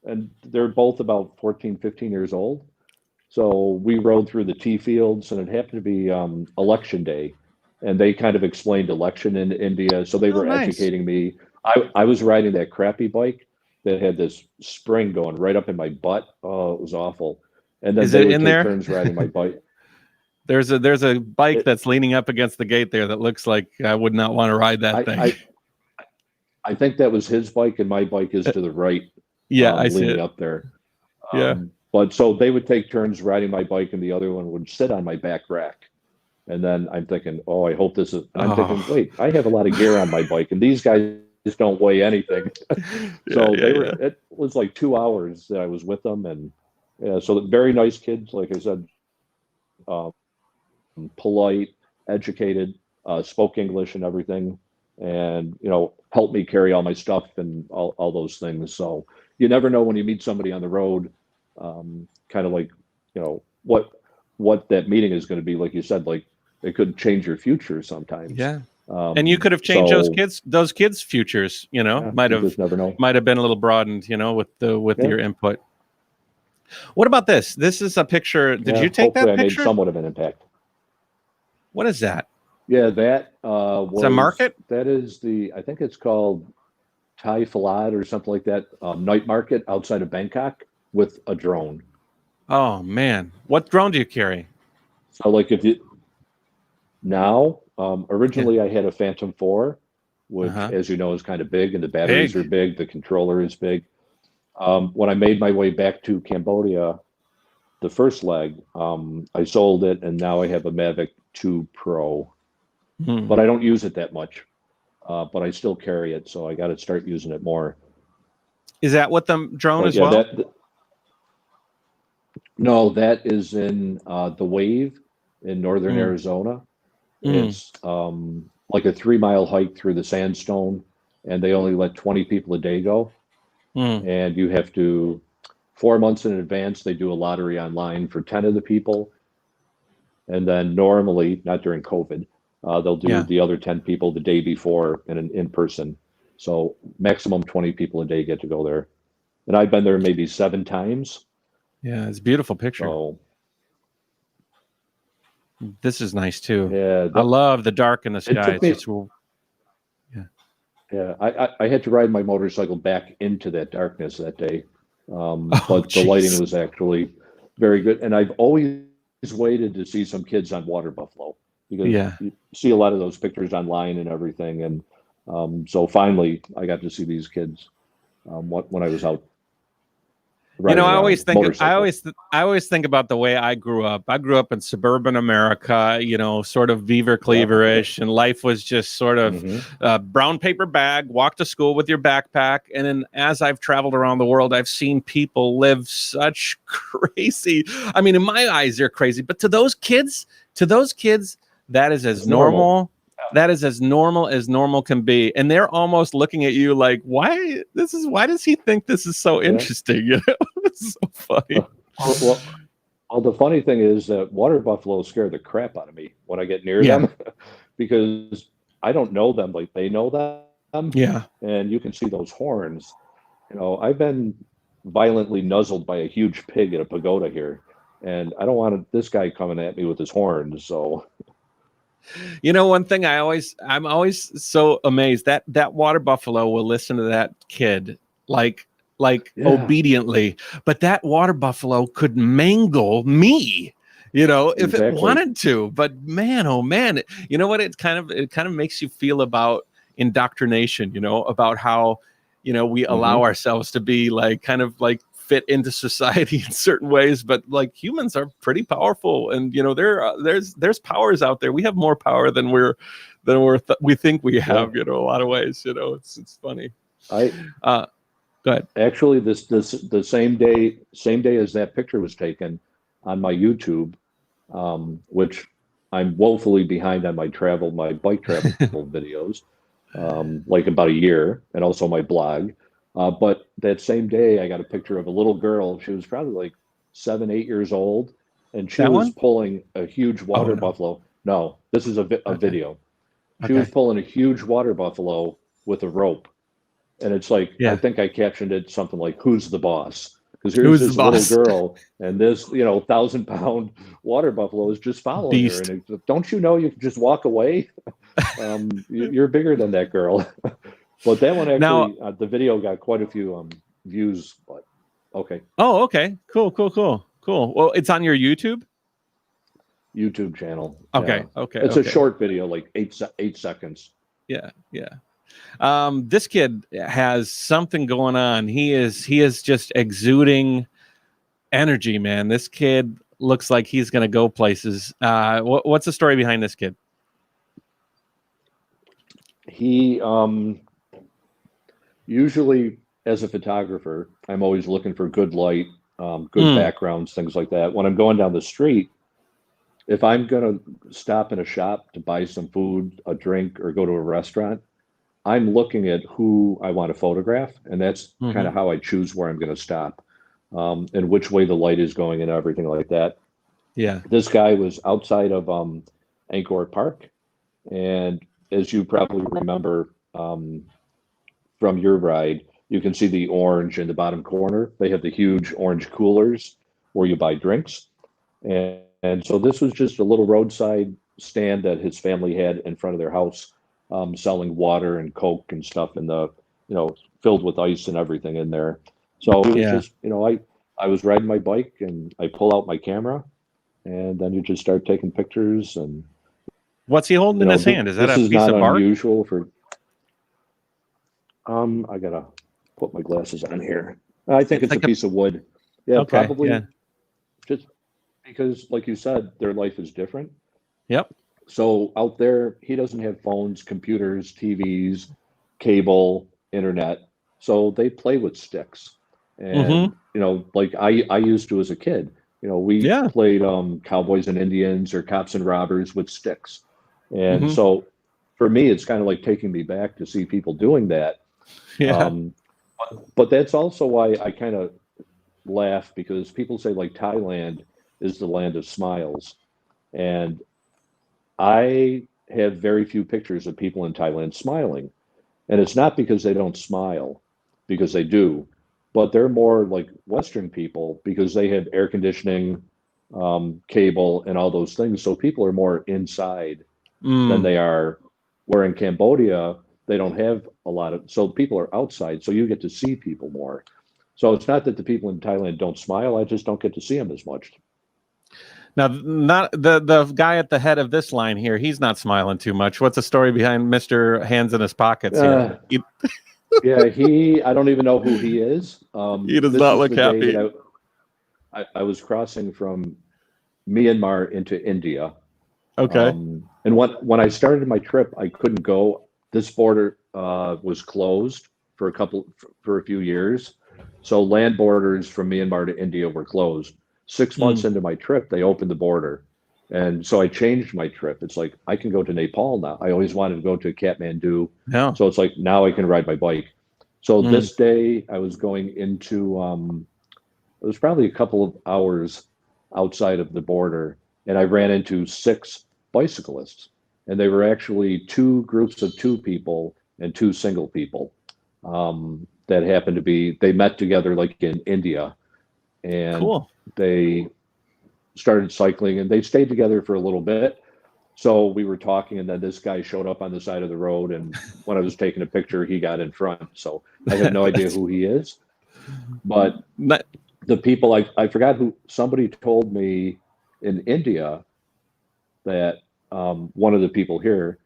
and they're both about 14, 15 years old. So we rode through the tea fields, and it happened to be election day, and they kind of explained election in India. So they Oh, were nice. educating me. I was riding that crappy bike that had this spring going right up in my butt. Oh, it was awful. And then Is they it would in take there? turns riding my bike. There's a bike It, that's leaning up against the gate there that looks like I would not want to ride that I, thing. I I think that was his bike, and my bike is to the right, Yeah, I see leaning it. up there. Yeah. But so they would take turns riding my bike, and the other one would sit on my back rack. And then I'm thinking, oh, I hope this is. And I'm thinking, Oh. wait, I have a lot of gear on my bike, and these guys don't weigh anything. Yeah, So yeah, they were. yeah. It was like 2 hours that I was with them, and yeah, so very nice kids, like I said, um, polite, educated, spoke English and everything, and helped me carry all my stuff and all those things. So you never know when you meet somebody on the road, kind of like what that meeting is going to be. Like you said, like it could change your future sometimes. Yeah. And you could have changed So those kids' futures, yeah, might you have just never know. might have been a little broadened, with Yeah, your input. What about this? This is a picture. Did yeah. you take Hopefully, that I made picture? somewhat of an impact. What is that? Yeah, that It's a market? that is I think it's called Thai Falad or something like that, night market outside of Bangkok with a drone. Oh man. What drone do you carry? So like if you now, Yeah. originally I had a Phantom 4, which Uh-huh. as you know is kind of big and the batteries are Big. big, the controller is big. When I made my way back to Cambodia, the first leg, I sold it and now I have a Mavic 2 Pro, Hmm. but I don't use it that much. But I still carry it, so I got to start using it more. Is that what the drone But as yeah, well? no, that is in the Wave in northern Mm. Arizona. Mm. It's like a 3 mile hike through the sandstone, and they only let 20 people a day go. Mm. And you have to, 4 months in advance, they do a lottery online for 10 of the people. And then normally, not during COVID, they'll do Yeah. the other 10 people the day before in person. So maximum 20 people a day get to go there. And I've been there maybe 7 times. Yeah, it's a beautiful picture. So This is nice too. yeah, I love the dark in the it sky. took It's me. just yeah. Yeah, I had to ride my motorcycle back into that darkness that day, Oh, but the lighting jeez. was actually very good. And I've always waited to see some kids on water buffalo because Yeah. you see a lot of those pictures online and everything. And so finally, I got to see these kids when I was out riding I around always think motorcycle. I always think about the way I grew up. I grew up in suburban America, sort of Beaver Yeah. Cleaver-ish, and life was just sort of Hmm. brown paper bag, walk to school with your backpack. And then as I've traveled around the world, I've seen people live such crazy. I mean, in my eyes, they're crazy, but to those kids, that is as It's normal. normal. That is as normal can be. And they're almost looking at you like, why does he think this is so Yeah. interesting? It's so funny. Well, the funny thing is that water buffalo scare the crap out of me when I get near Yeah. them because I don't know them like they know them. Yeah. And you can see those horns. I've been violently nuzzled by a huge pig at a pagoda here, and I don't want this guy coming at me with his horns. So, One thing I'm always so amazed that water buffalo will listen to that kid like yeah, obediently, but that water buffalo could mangle me, if it exactly. wanted to. But man, oh man, you know what? It kind of makes you feel about indoctrination, about how we allow Hmm. ourselves to be like kind of like fit into society in certain ways, but like humans are pretty powerful, and you know there's powers out there. We have more power than we think we have. You know, a lot of ways. You know, it's funny. Go ahead. Actually, the same day as that picture was taken on my YouTube, which I'm woefully behind on my bike travel videos, like about a year, and also my blog. But that same day, I got a picture of a little girl. She was probably like 7, 8 years old, and she was pulling a huge water buffalo. No, this is a video. She was pulling a huge water buffalo with a rope. And it's like, I think I captioned it something like, "Who's the boss?" Because here's this little girl, and this 1,000-pound water buffalo is just following her. And don't you know you can just walk away? You're bigger than that girl. But that one actually, the video got quite a few views. But okay. Oh, okay. Cool. Well, it's on your YouTube channel. Okay. Yeah. Okay. It's a short video, like 8 seconds. Yeah. This kid has something going on. He is just exuding energy, man. This kid looks like he's going to go places. What's the story behind this kid? He usually, as a photographer, I'm always looking for good light, good backgrounds, things like that. When I'm going down the street, if I'm going to stop in a shop to buy some food, a drink, or go to a restaurant, I'm looking at who I want to photograph, and that's kind of how I choose where I'm going to stop, and which way the light is going and everything like that. Yeah. This guy was outside of Angkor Park, and as you probably remember from your ride, you can see the orange in the bottom corner. They have the huge orange coolers where you buy drinks. And so this was just a little roadside stand that his family had in front of their house, selling water and Coke and stuff in the, filled with ice and everything in there. So it was just, I was riding my bike and I pull out my camera, and then you just start taking pictures. And what's he holding in his hand? Is that a piece of bark? This is not unusual for. I gotta put my glasses on here. I think it's like a piece of wood. Yeah, okay, probably. Yeah. Just because, like you said, their life is different. Yep. So out there, he doesn't have phones, computers, TVs, cable, internet. So they play with sticks. And, like I used to as a kid, we played cowboys and Indians or cops and robbers with sticks. And so for me, it's kind of like taking me back to see people doing that. Yeah. But that's also why I kind of laugh, because people say like Thailand is the land of smiles. And I have very few pictures of people in Thailand smiling. And it's not because they don't smile, because they do, but they're more like Western people because they have air conditioning, cable, and all those things. So people are more inside than they are. Where in Cambodia, they don't have a lot of, so people are outside. So you get to see people more. So it's not that the people in Thailand don't smile. I just don't get to see them as much. Now, not the guy at the head of this line here. He's not smiling too much. What's the story behind Mr. Hands in his pockets here? Yeah, I don't even know who he is. He does not look happy. I was crossing from Myanmar into India. Okay. And when I started my trip, I couldn't go. This border was closed for a few years. So land borders from Myanmar to India were closed. 6 months into my trip, they opened the border. And so I changed my trip. It's like, I can go to Nepal now. I always wanted to go to Kathmandu. Yeah. So it's like, now I can ride my bike. So this day I was going into, it was probably a couple of hours outside of the border. And I ran into 6 bicyclists. And they were actually 2 groups of 2 people and 2 single people that happened to be, they met together like in India. And they started cycling, and they stayed together for a little bit. So we were talking, and then this guy showed up on the side of the road. And when I was taking a picture, he got in front. So I have no idea who he is. But the people, I forgot who, somebody told me in India that one of the people here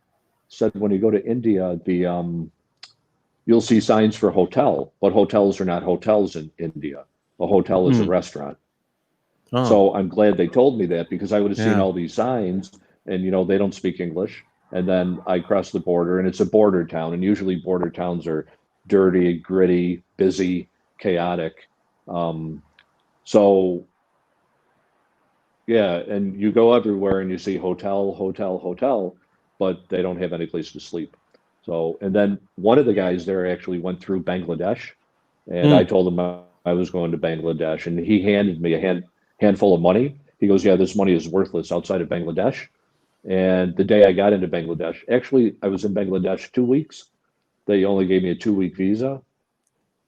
said when you go to India, you'll see signs for hotel, but hotels are not hotels in India. a hotel is a restaurant. Oh, So I'm glad they told me that, because I would have seen yeah. all these signs and, they don't speak English. And then I cross the border, and it's a border town. And usually border towns are dirty, gritty, busy, chaotic. So yeah, and you go everywhere and you see hotel, hotel, hotel, but they don't have any place to sleep. So, and then one of the guys there actually went through Bangladesh, and I Mm. told him I was going to Bangladesh, and he handed me a handful of money. He goes, "Yeah, this money is worthless outside of Bangladesh." And the day I got into Bangladesh, actually, I was in Bangladesh 2 weeks. They only gave me a 2 week visa,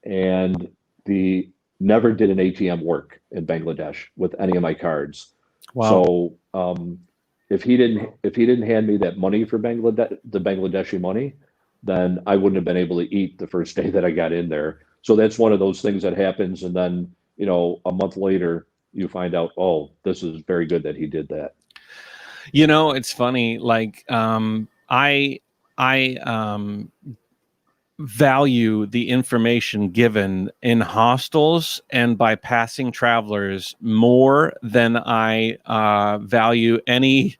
and the never did an ATM work in Bangladesh with any of my cards. Wow. So if he didn't hand me that money for Bangladesh, the Bangladeshi money, then I wouldn't have been able to eat the first day that I got in there. So that's one of those things that happens, and then a month later you find out, oh, this is very good that he did that. It's funny. Like, I value the information given in hostels and by passing travelers more than I value any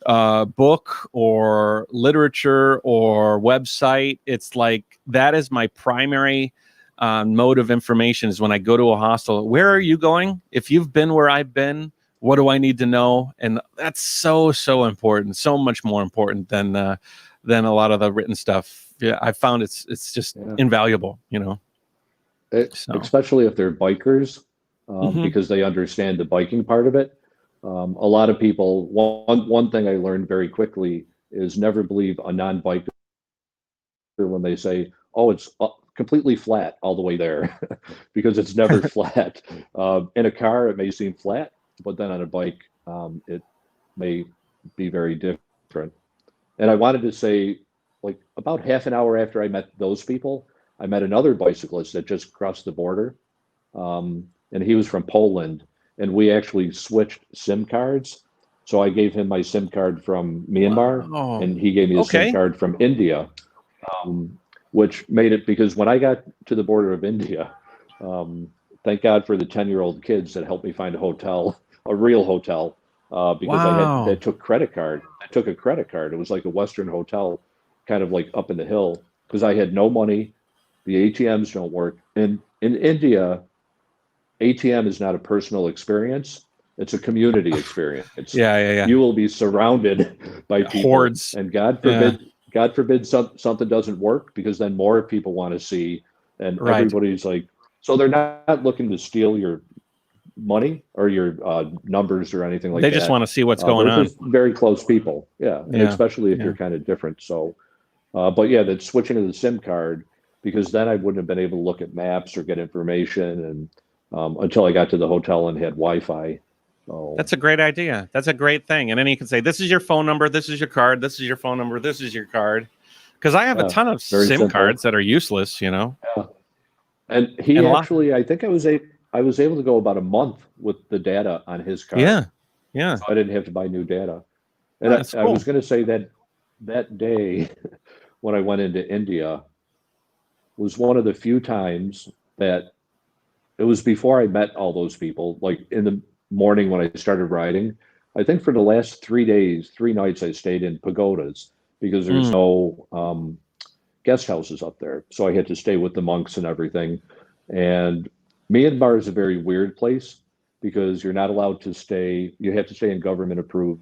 book or literature or website. It's like that is my primary mode of information is when I go to a hostel. Where are you going? If you've been where I've been, what do I need to know? And that's so important, so much more important than a lot of the written stuff. Yeah, I found it's just Yeah. invaluable, So, Especially if they're bikers, mhm. because they understand the biking part of it. A lot of people, one thing I learned very quickly is never believe a non-biker when they say, "Oh, it's completely flat all the way there," because it's never flat. In a car, it may seem flat, but then on a bike, it may be very different. And I wanted to say, like about half an hour after I met those people, I met another bicyclist that just crossed the border, and he was from Poland, and we actually switched SIM cards. So I gave him my SIM card from Myanmar, Wow. and he gave me a SIM Okay. card from India, um, which made it, because when I got to the border of India, thank God for the 10-year-old kids that helped me find a hotel, a real hotel, because Wow. that took credit card. I took a credit card. It was like a Western hotel, kind of like up in the hill, because I had no money. The ATMs don't work. And in India, ATM is not a personal experience. It's a community experience. Yeah, yeah, yeah. You will be surrounded by people, Hordes. and Yeah. God forbid something doesn't work, because then more people want to see, and Right. everybody's like, so they're not looking to steal your money or your numbers or anything like They just that. want to see what's going They're on. just very close people. Yeah. And Yeah. especially if Yeah. you're kind of different. So, but yeah, that switching to the SIM card, because then I wouldn't have been able to look at maps or get information, and until I got to the hotel and had Wi-Fi. So That's a great idea. That's a great thing. And then you can say, this is your phone number, this is your card, this is your phone number, this is your card. Because I have a yeah, ton of very SIM cards simple. that are useless, Yeah. And And he a lot. actually, I think I was able to go about a month with the data on his card. Yeah. Yeah. So I didn't have to buy new data. And Oh, I, that's I was cool. going to say that that day when I went into India was one of the few times that it was before I met all those people. Like in the morning when I started riding, I think for the last 3 days, 3 nights, I stayed in pagodas, because there's Mm. no guest houses up there. So I had to stay with the monks and everything. And Myanmar is a very weird place, because you're not allowed to stay, you have to stay in government approved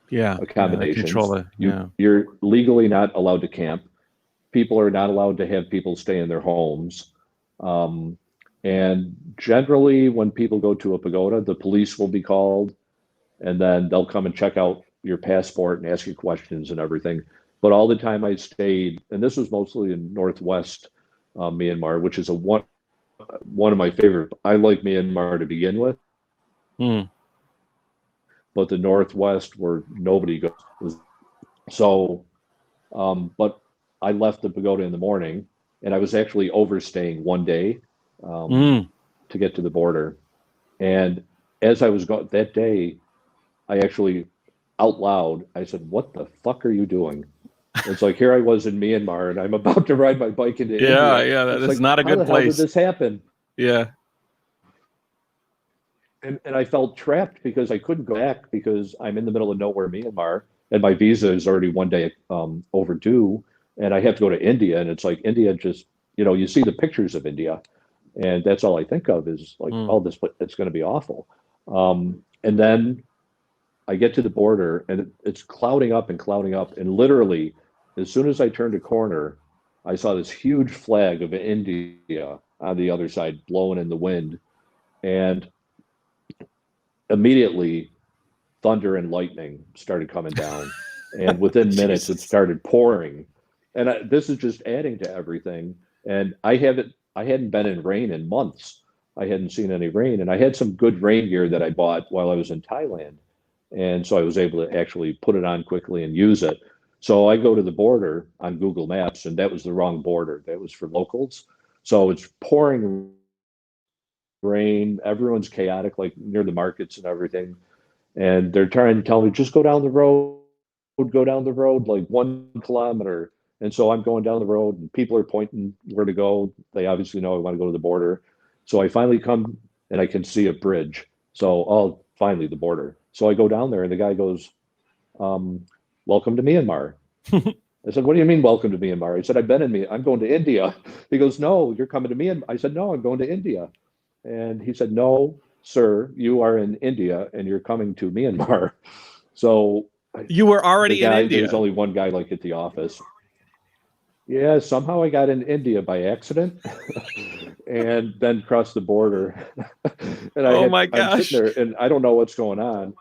Yeah. Yeah. They control accommodations. it. Yeah. You're legally not allowed to camp. People are not allowed to have people stay in their homes. Um, and generally, when people go to a pagoda, the police will be called, and then they'll come and check out your passport and ask you questions and everything. But all the time I stayed, and this was mostly in northwest Myanmar, which is one of my favorite. I like Myanmar to begin with, Mm. but the northwest where nobody goes. So, but I left the pagoda in the morning, and I was actually overstaying one day Mm. to get to the border. And as I was going that day, I actually out loud, I said, "What the fuck are you doing?" It's like, here I was in Myanmar, and I'm about to ride my bike into Yeah. India. Yeah. It's That's like, not a how good the hell did place. this happen? Yeah. and I felt trapped because I couldn't go back because I'm in the middle of nowhere, Myanmar, and my visa is already 1 day overdue, and I have to go to India, and it's like India just, you see the pictures of India, and that's all I think of is like, Mm. oh, it's going to be awful. And then I get to the border, and it's clouding up and clouding up, and literally, as soon as I turned a corner, I saw this huge flag of India on the other side blowing in the wind, and immediately thunder and lightning started coming down, and within minutes it Jesus. started pouring, and this is just adding to everything. And I hadn't been in rain in months. I hadn't seen any rain, and I had some good rain gear that I bought while I was in Thailand, and so I was able to actually put it on quickly and use it. So I go to the border on Google Maps, and that was the wrong border. That was for locals. So it's pouring rain. Everyone's chaotic, like near the markets and everything. And they're trying to tell me, just go down the road like 1 kilometer. And so I'm going down the road, and people are pointing where to go. They obviously know I want to go to the border. So I finally come, and I can see a bridge. So, oh, finally the border. So I go down there, and the guy goes, welcome to Myanmar. I said, what do you mean, welcome to Myanmar? I said, I'm going to India. He goes, no, you're coming to Myanmar. I said, no, I'm going to India. And he said, no, sir, you are in India and you're coming to Myanmar. So You were already in there India. was only one guy like at the office. Yeah, somehow I got in India by accident and then crossed the border. And Oh my I'm gosh. sitting there and I don't know what's going on.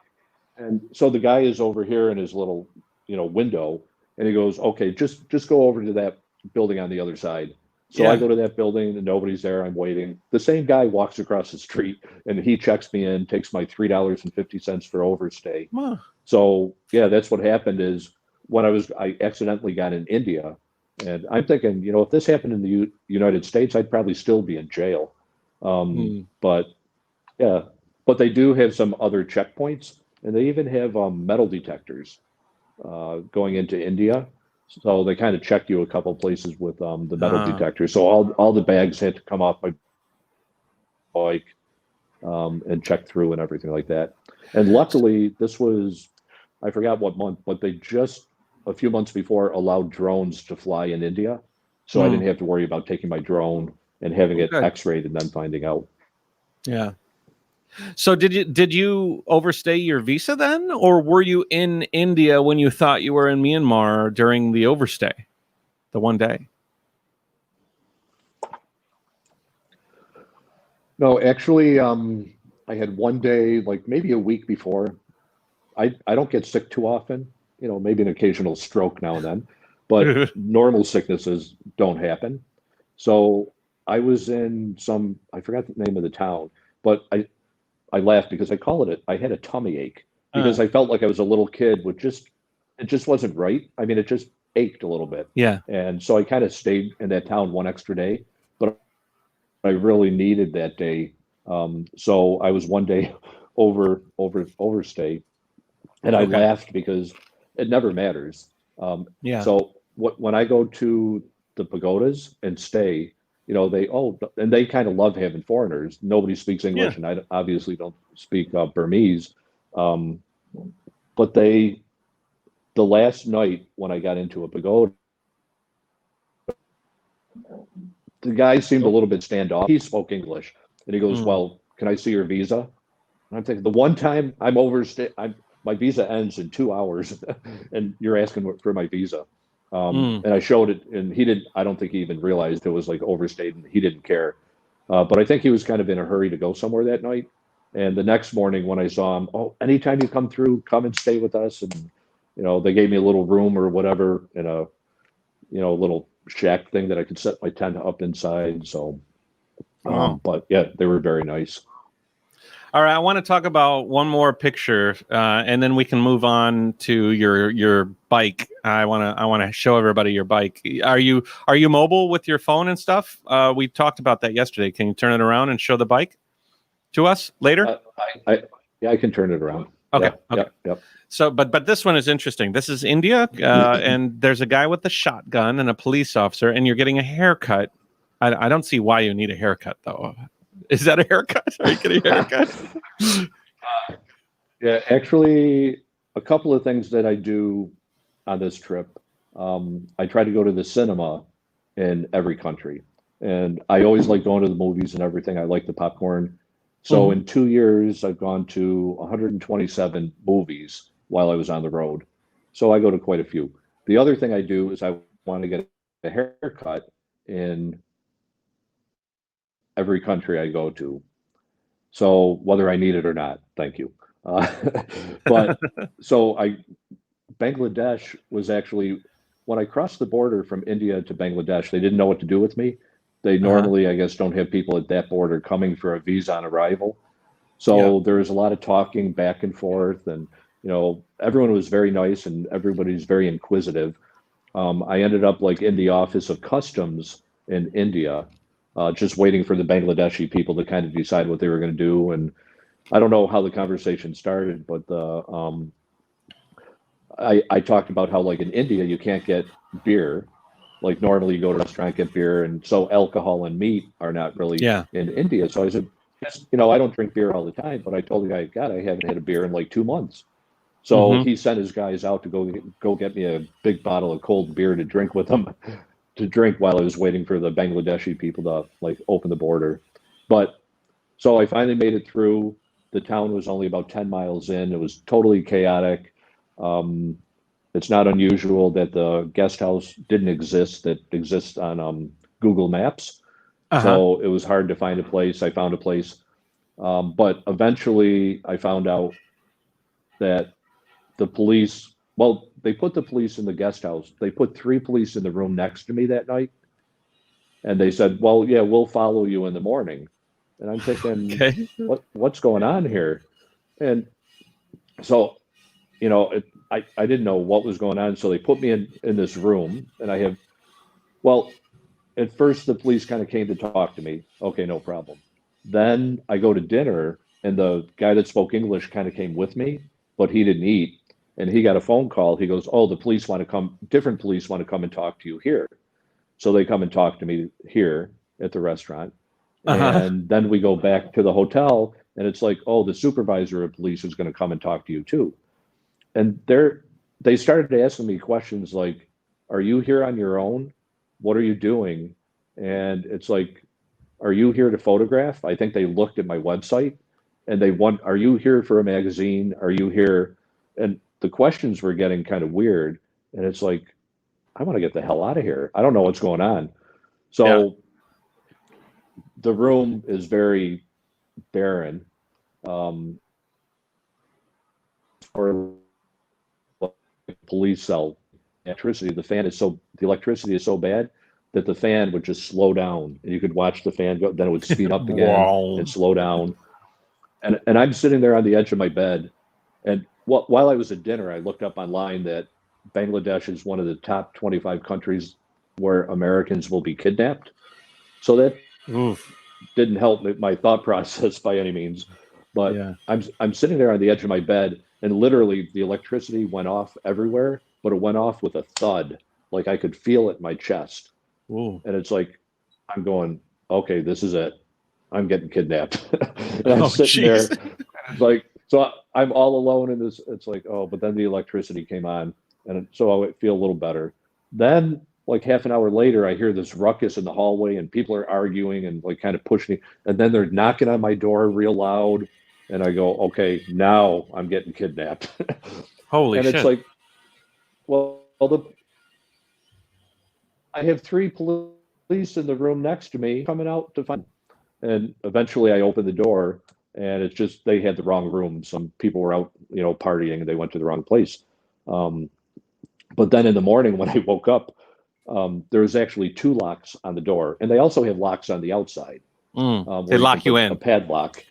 And so the guy is over here in his little, window, and he goes, okay, just go over to that building on the other side. So I Yeah. go to that building and nobody's there. I'm waiting. The same guy walks across the street and he checks me in, takes my $3.50 for overstay. Huh. So yeah, that's what happened is when I accidentally got in India, and I'm thinking, if this happened in the United States, I'd probably still be in jail. But yeah, but they do have some other checkpoints, and they even have metal detectors going into India. So they kind of check you a couple places with the metal detector. So all the bags had to come off my bike and check through and everything like that. And luckily, this was, I forgot what month, but they just a few months before allowed drones to fly in India. So I didn't have to worry about taking my drone and having it X-rayed and then finding out. Yeah. So did you overstay your visa then, or were you in India when you thought you were in Myanmar during the overstay, the 1 day? No, actually, I had 1 day, like maybe a week before. I don't get sick too often, maybe an occasional stroke now and then, but normal sicknesses don't happen. So I was in I forgot the name of the town, but I laughed because I had a tummy ache because I felt like I was a little kid it just wasn't right. I mean, it just ached a little bit. Yeah. And so I kind of stayed in that town one extra day, but I really needed that day. So I was 1 day overstay, and I laughed because it never matters. Yeah. So when I go to the pagodas and stay, and they kind of love having foreigners. Nobody speaks English, and I obviously don't speak Burmese. But the last night when I got into a pagoda, the guy seemed a little bit standoff. He spoke English, and he goes, "Well, can I see your visa?" And I'm thinking, the one time my visa ends in 2 hours, and you're asking for my visa. And I showed it, and he didn't. I don't think he even realized it was like overstayed, and he didn't care. But I think he was kind of in a hurry to go somewhere that night. And the next morning when I saw him, oh, anytime you come through, come and stay with us. And they gave me a little room or whatever in a little shack thing that I could set my tent up inside. So, but yeah, they were very nice. All right, I want to talk about one more picture, and then we can move on to your bike. I want to show everybody your bike. Are you mobile with your phone and stuff? We talked about that yesterday. Can you turn it around and show the bike to us later? Yeah, I can turn it around. Okay. Yep. So, but this one is interesting. This is India, and there's a guy with a shotgun and a police officer, and you're getting a haircut. I don't see why you need a haircut though. Is that a haircut? Are you getting a haircut? Yeah, actually, a couple of things that I do on this trip. I try to go to the cinema in every country. And I always like going to the movies and everything. I like the popcorn. So in 2 years, I've gone to 127 movies while I was on the road. So I go to quite a few. The other thing I do is I want to get a haircut in every country I go to. So whether I need it or not, thank you. Uh, but so Bangladesh was actually, when I crossed the border from India to Bangladesh, they didn't know what to do with me. They normally, I guess, don't have people at that border coming for a visa on arrival. So there was a lot of talking back and forth, and everyone was very nice and everybody's very inquisitive. I ended up like in the Office of Customs in India, just waiting for the Bangladeshi people to kind of decide what they were going to do. And I don't know how the conversation started, but I talked about how like in India you can't get beer. Like normally you go to a restaurant, get beer, and so alcohol and meat are not really in India. So I said, I don't drink beer all the time, but I told the guy, God, I haven't had a beer in like 2 months. So he sent his guys out to go get me a big bottle of cold beer to drink with them, to drink while I was waiting for the Bangladeshi people to like open the border. But so I finally made it through. The town was only about 10 miles in. It was totally chaotic. It's not unusual that the guest house didn't exist, that exists on Google Maps. So it was hard to find a place. I found a place. But eventually I found out that the police, well, they put the police in the guest house. They put 3 police in the room next to me that night. And they said, well, yeah, we'll follow you in the morning. And I'm thinking, what's going on here? And so, I didn't know what was going on. So they put me in this room, and well, at first the police kind of came to talk to me. Okay, no problem. Then I go to dinner, and the guy that spoke English kind of came with me, but he didn't eat. And he got a phone call. He goes, oh, the police want to come, different police want to come and talk to you here. So they come and talk to me here at the restaurant. And then we go back to the hotel, and it's like, oh, the supervisor of police is going to come and talk to you too. And they started asking me questions like, are you here on your own? What are you doing? And it's like, are you here to photograph? I think they looked at my website and are you here for a magazine? Are you here? And the questions were getting kind of weird. And it's like, I want to get the hell out of here. I don't know what's going on. So the room is very barren. Or police cell. Electricity, the electricity is so bad that the fan would just slow down, and you could watch the fan go, then it would speed up again and slow down. And I'm sitting there on the edge of my bed, and while I was at dinner, I looked up online that Bangladesh is one of the top 25 countries where Americans will be kidnapped. So that didn't help my thought process by any means. But I'm sitting there on the edge of my bed, and literally the electricity went off everywhere, but it went off with a thud. Like I could feel it in my chest. And it's like, I'm going, okay, this is it. I'm getting kidnapped. And I'm sitting there. It's like, so I'm all alone in this. It's like, oh, but then the electricity came on. And so I feel a little better. Then like half an hour later, I hear this ruckus in the hallway and people are arguing and like kind of pushing me. And then they're knocking on my door real loud. And I go, okay, now I'm getting kidnapped. Holy shit. And it's like, well, I have 3 police in the room next to me coming out to find. And eventually I opened the door, and it's just, they had the wrong room. Some people were out, partying, and they went to the wrong place. But then in the morning when I woke up, there was actually 2 locks on the door, and they also have locks on the outside. They lock you in. A padlock.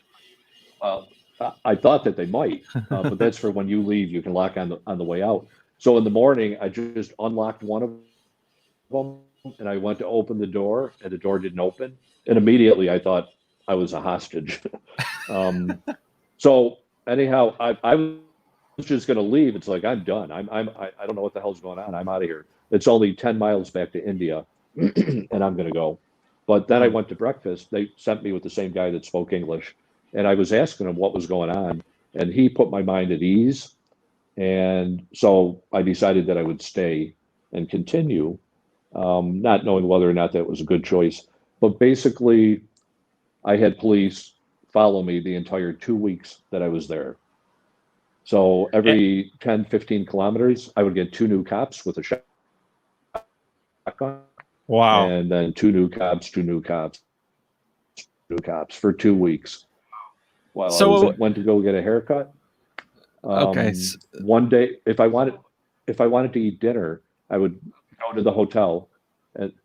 I thought that they might, but that's for when you leave. You can lock on the way out. So in the morning, I just unlocked one of them, and I went to open the door, and the door didn't open. And immediately, I thought I was a hostage. So anyhow, I was just going to leave. It's like, I'm done. I don't know what the hell's going on. I'm out of here. It's only 10 miles back to India, and I'm going to go. But then I went to breakfast. They sent me with the same guy that spoke English, and I was asking him what was going on, and he put my mind at ease. And so I decided that I would stay and continue, not knowing whether or not that was a good choice. But basically, I had police follow me the entire 2 weeks that I was there. So Eh, every 10, 15 kilometers, I would get two new cops with a shotgun, Wow. and then two new cops, two new cops, new cops for 2 weeks while I was So went to go get a haircut. okay. One day, if I wanted to eat dinner, I would go to the hotel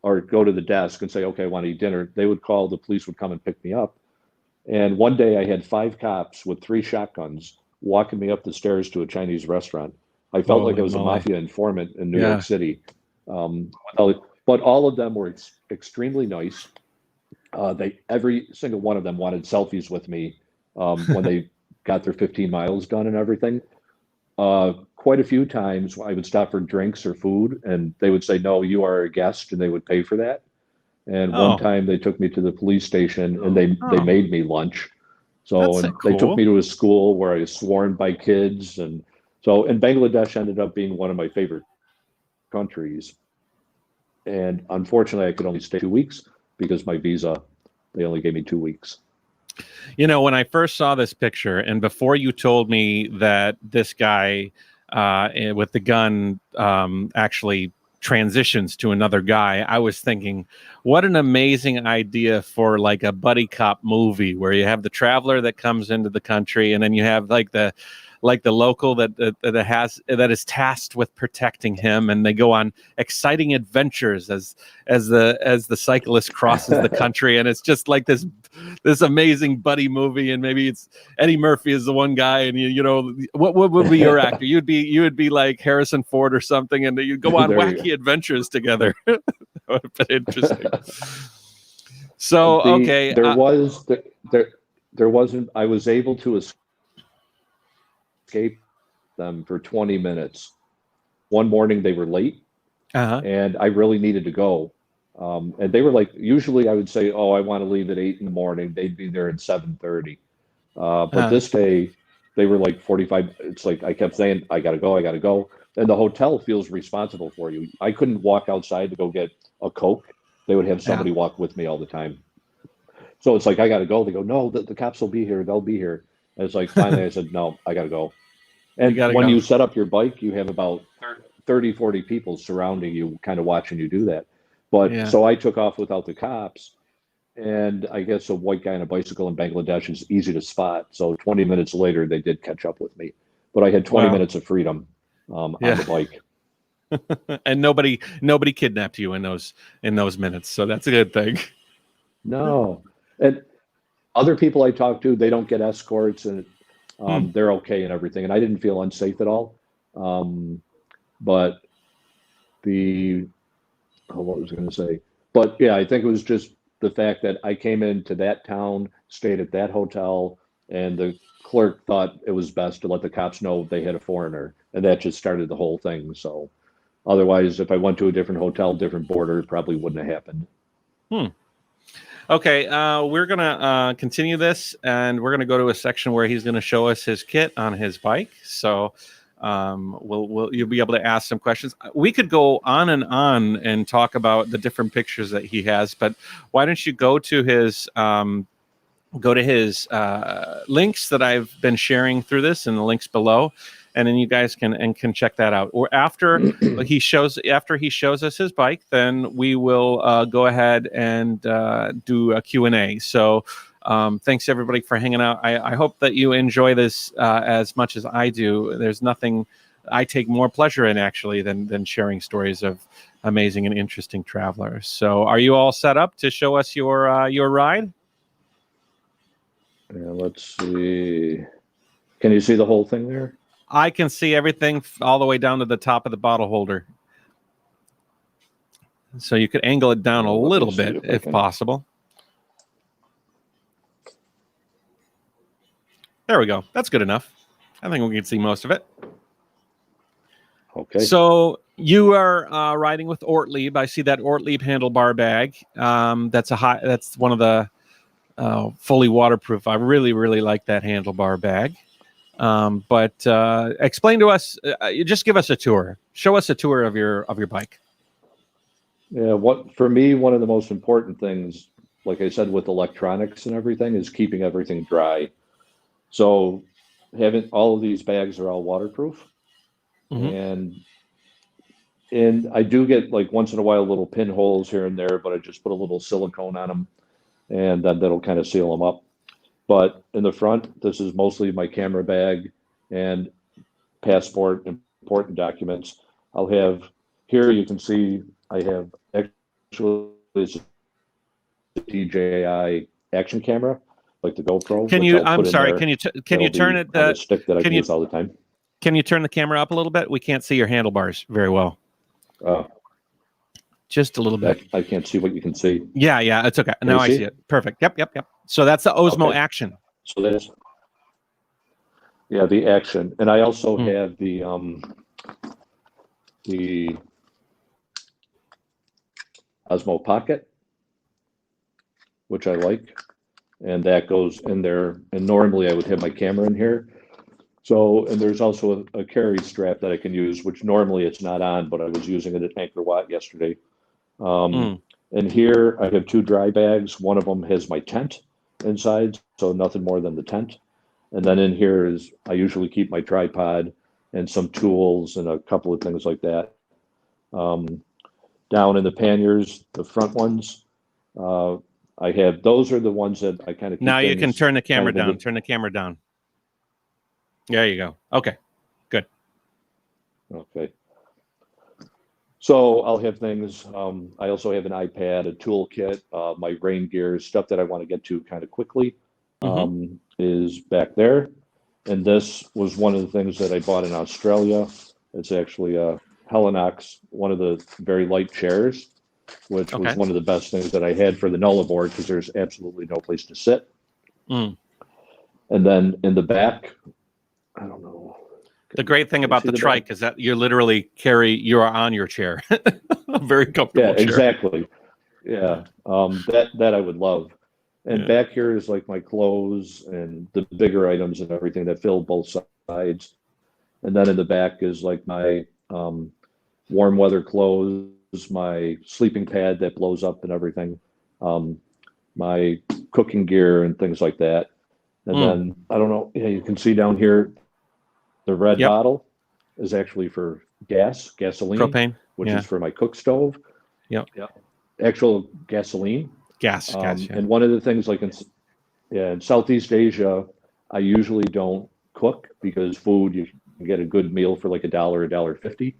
or go to the desk and say, okay, I want to eat dinner. They would call, the police would come and pick me up. And one day I had five cops with three shotguns walking me up the stairs to a Chinese restaurant. I felt like I Holy was a moly. mafia informant in New Yeah. York City. But all of them were extremely nice. Every single one of them wanted selfies with me when they got their 15 miles done and everything. Quite a few times I would stop for drinks or food, and they would say, "No, you are a guest," and they would pay for that. And one Oh. time they took me to the police station and they Oh. made me lunch. So, That's and they took cool. me to a school where I was sworn by kids. And so, and Bangladesh ended up being one of my favorite countries. And unfortunately, I could only stay 2 weeks because my visa, they only gave me 2 weeks. You know, when I first saw this picture, and before you told me that this guy with the gun actually transitions to another guy, I was thinking, what an amazing idea for like a buddy cop movie where you have the traveler that comes into the country, and then you have like the local that is tasked with protecting him, and they go on exciting adventures as the cyclist crosses the country, and it's just like this amazing buddy movie. And maybe it's Eddie Murphy is the one guy, and you know what would be your actor? You would be like Harrison Ford or something, and you'd go on There you wacky adventures together. That would have been interesting. So the okay, there wasn't, I was able to escape them for 20 minutes. One morning they were late uh-huh. and I really needed to go. And they were like, usually I would say, oh, I want to leave at 8 in the morning. They'd be there at 7:30. But Uh, this day they were like 45. It's like I kept saying, I gotta go, I gotta go. And the hotel feels responsible for you. I couldn't walk outside to go get a Coke. They would have yeah, somebody walk with me all the time. So it's like, I gotta go. They go, no, the cops will be here. They'll be here. And it's like, finally I said, no, I gotta go. you And gotta when go. you set up your bike, you have about 30, 40 people surrounding you, kind of watching you do that. But Yeah. so I took off without the cops. And I guess a white guy on a bicycle in Bangladesh is easy to spot. So 20 minutes later, they did catch up with me. But I had 20 Wow. minutes of freedom on Yeah. the bike. And nobody kidnapped you in those minutes, so that's a good thing. No. And other people I talk to, they don't get escorts and Hmm. they're okay and everything. And I didn't feel unsafe at all. But the what was I going to say? But yeah, I think it was just the fact that I came into that town, stayed at that hotel, and the clerk thought it was best to let the cops know they had a foreigner, and that just started the whole thing. So otherwise, if I went to a different hotel, different border, it probably wouldn't have happened. Hmm. Okay, we're gonna continue this, and we're gonna go to a section where he's gonna show us his kit on his bike. So, you'll be able to ask some questions. We could go on and talk about the different pictures that he has, but why don't you go to his links that I've been sharing through this, and the links below, and then you guys can check that out. Or after he shows us his bike, then we will go ahead and do a Q&A. So thanks everybody for hanging out. I hope that you enjoy this as much as I do. There's nothing I take more pleasure in actually than sharing stories of amazing and interesting travelers. So are you all set up to show us your ride? Yeah, let's see. Can you see the whole thing there? I can see everything all the way down to the top of the bottle holder. So you could angle it down a Let me little see bit if I if can. possible. There we go. That's good enough. I think we can see most of it. Okay. So You are riding with Ortlieb. I see that Ortlieb handlebar bag. That's one of the fully waterproof. I really, really like that handlebar bag. But explain to us. Just give us a tour. Show us a tour of your bike. Yeah, what for me, one of the most important things, like I said, with electronics and everything, is keeping everything dry. So having all of these bags are all waterproof, Mm-hmm. and I do get like once in a while little pinholes here and there, but I just put a little silicone on them, and then that'll kind of seal them up. But in the front, this is mostly my camera bag and passport, important documents. I'll have here, you can see I have actually it's a DJI action camera, like the GoPro, Can which you? I'll I'm put in sorry. there. Can you That'll turn be it? on the stick that I Can can you use all the time. can you turn the camera up a little bit? We can't see your handlebars very well. Uh, Just a little bit. I can't see what you can see. Yeah, it's okay. Can Now you I see? see it. Perfect. Yep. So that's the Osmo Okay. Action. So that's the action, and I also Hmm. have the Osmo Pocket, which I like, and that goes in there. And normally I would have my camera in here. So, and there's also a carry strap that I can use, which normally it's not on, but I was using it at Angkor Wat yesterday. And here I have two dry bags. One of them has my tent inside, so nothing more than the tent. And then in here is I usually keep my tripod and some tools and a couple of things like that. Down in the panniers, the front ones, I have those are the ones that I kind of keep. Now you can turn the camera down. into, Turn the camera down. There you go. Okay. Good. Okay. So I'll have things. I also have an iPad, a toolkit, my rain gear, stuff that I want to get to kind of quickly is back there. And this was one of the things that I bought in Australia. It's actually a Helinox, one of the very light chairs, which was one of the best things that I had for the Nulla board because there's absolutely no place to sit. And then in the back, I don't know. The great thing about the trike is that you literally you're on your chair. A very comfortable chair. Exactly. Yeah. That I would love. And back here is like my clothes and the bigger items and everything that fill both sides. And then in the back is like my warm weather clothes, my sleeping pad that blows up and everything, my cooking gear and things like that. And then I don't know, you can see down here, the red bottle is actually for gasoline, propane, which is for my cook stove. Actual gasoline. Gas. And one of the things like in Southeast Asia, I usually don't cook because food, you can get a good meal for like $1, $1.50.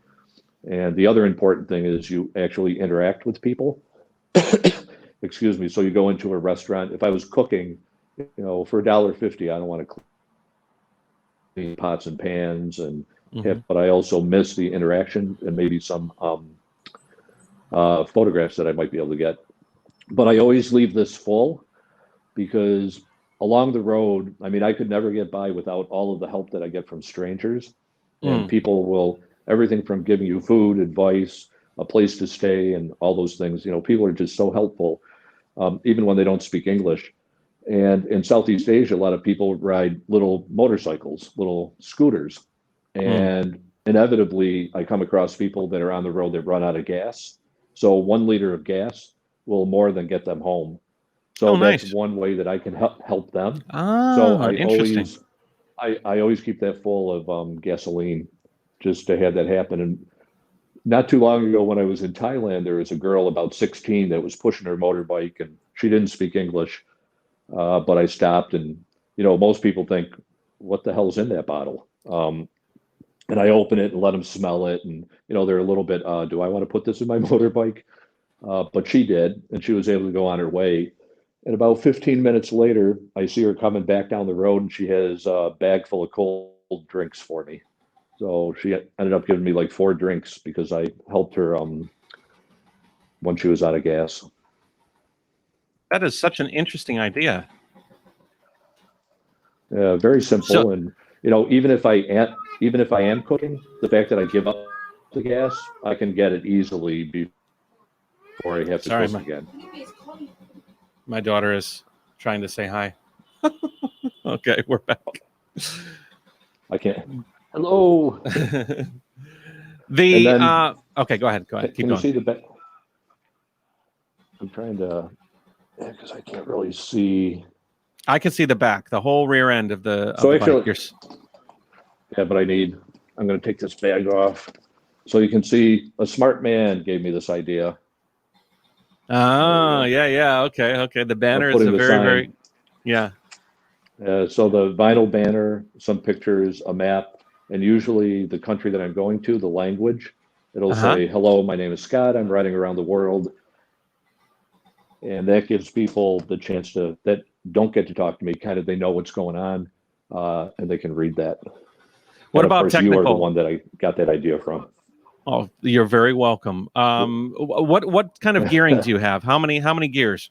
And the other important thing is you actually interact with people. Excuse me. So you go into a restaurant. If I was cooking, for $1.50, I don't want to clean pots and pans but I also miss the interaction and maybe some photographs that I might be able to get. But I always leave this full because along the road, I mean, I could never get by without all of the help that I get from strangers. And people will, everything from giving you food, advice, a place to stay, and all those things. People are just so helpful, even when they don't speak English. And in Southeast Asia, a lot of people ride little motorcycles, little scooters. And inevitably, I come across people that are on the road that run out of gas. So 1 liter of gas will more than get them home. So that's one way that I can help them. So I always keep that full of gasoline just to have that happen. And not too long ago when I was in Thailand, there was a girl about 16 that was pushing her motorbike and she didn't speak English. But I stopped and, most people think, what the hell's in that bottle? And I open it and let them smell it. And, they're a little bit, do I want to put this in my motorbike? But she did, and she was able to go on her way. And about 15 minutes later, I see her coming back down the road, and she has a bag full of cold drinks for me. So she ended up giving me like 4 drinks because I helped her when she was out of gas. That is such an interesting idea. Very simple, and even if I am cooking, the fact that I give up the gas, I can get it easily before I have to Sorry, coast again. my daughter is trying to say hi. Okay, we're back. I can't. Hello. The And then, okay, go ahead. Keep can you going. see the back? I'm trying to, because I can't really see. I can see the back, the whole rear end of the So bike. actually, yeah, but I'm going to take this bag off. So you can see a smart man gave me this idea. Oh, yeah. Okay. The banner is Putting a the very, sign. very, yeah. So the vinyl banner, some pictures, a map, and usually the country that I'm going to, the language, it'll say, hello, my name is Scott. I'm riding around the world. And that gives people the chance that don't get to talk to me, kind of, they know what's going on, and they can read that. What and about of course, technical? you are the one that I got that idea from. Oh, you're very welcome. What kind of gearing do you have? How many gears?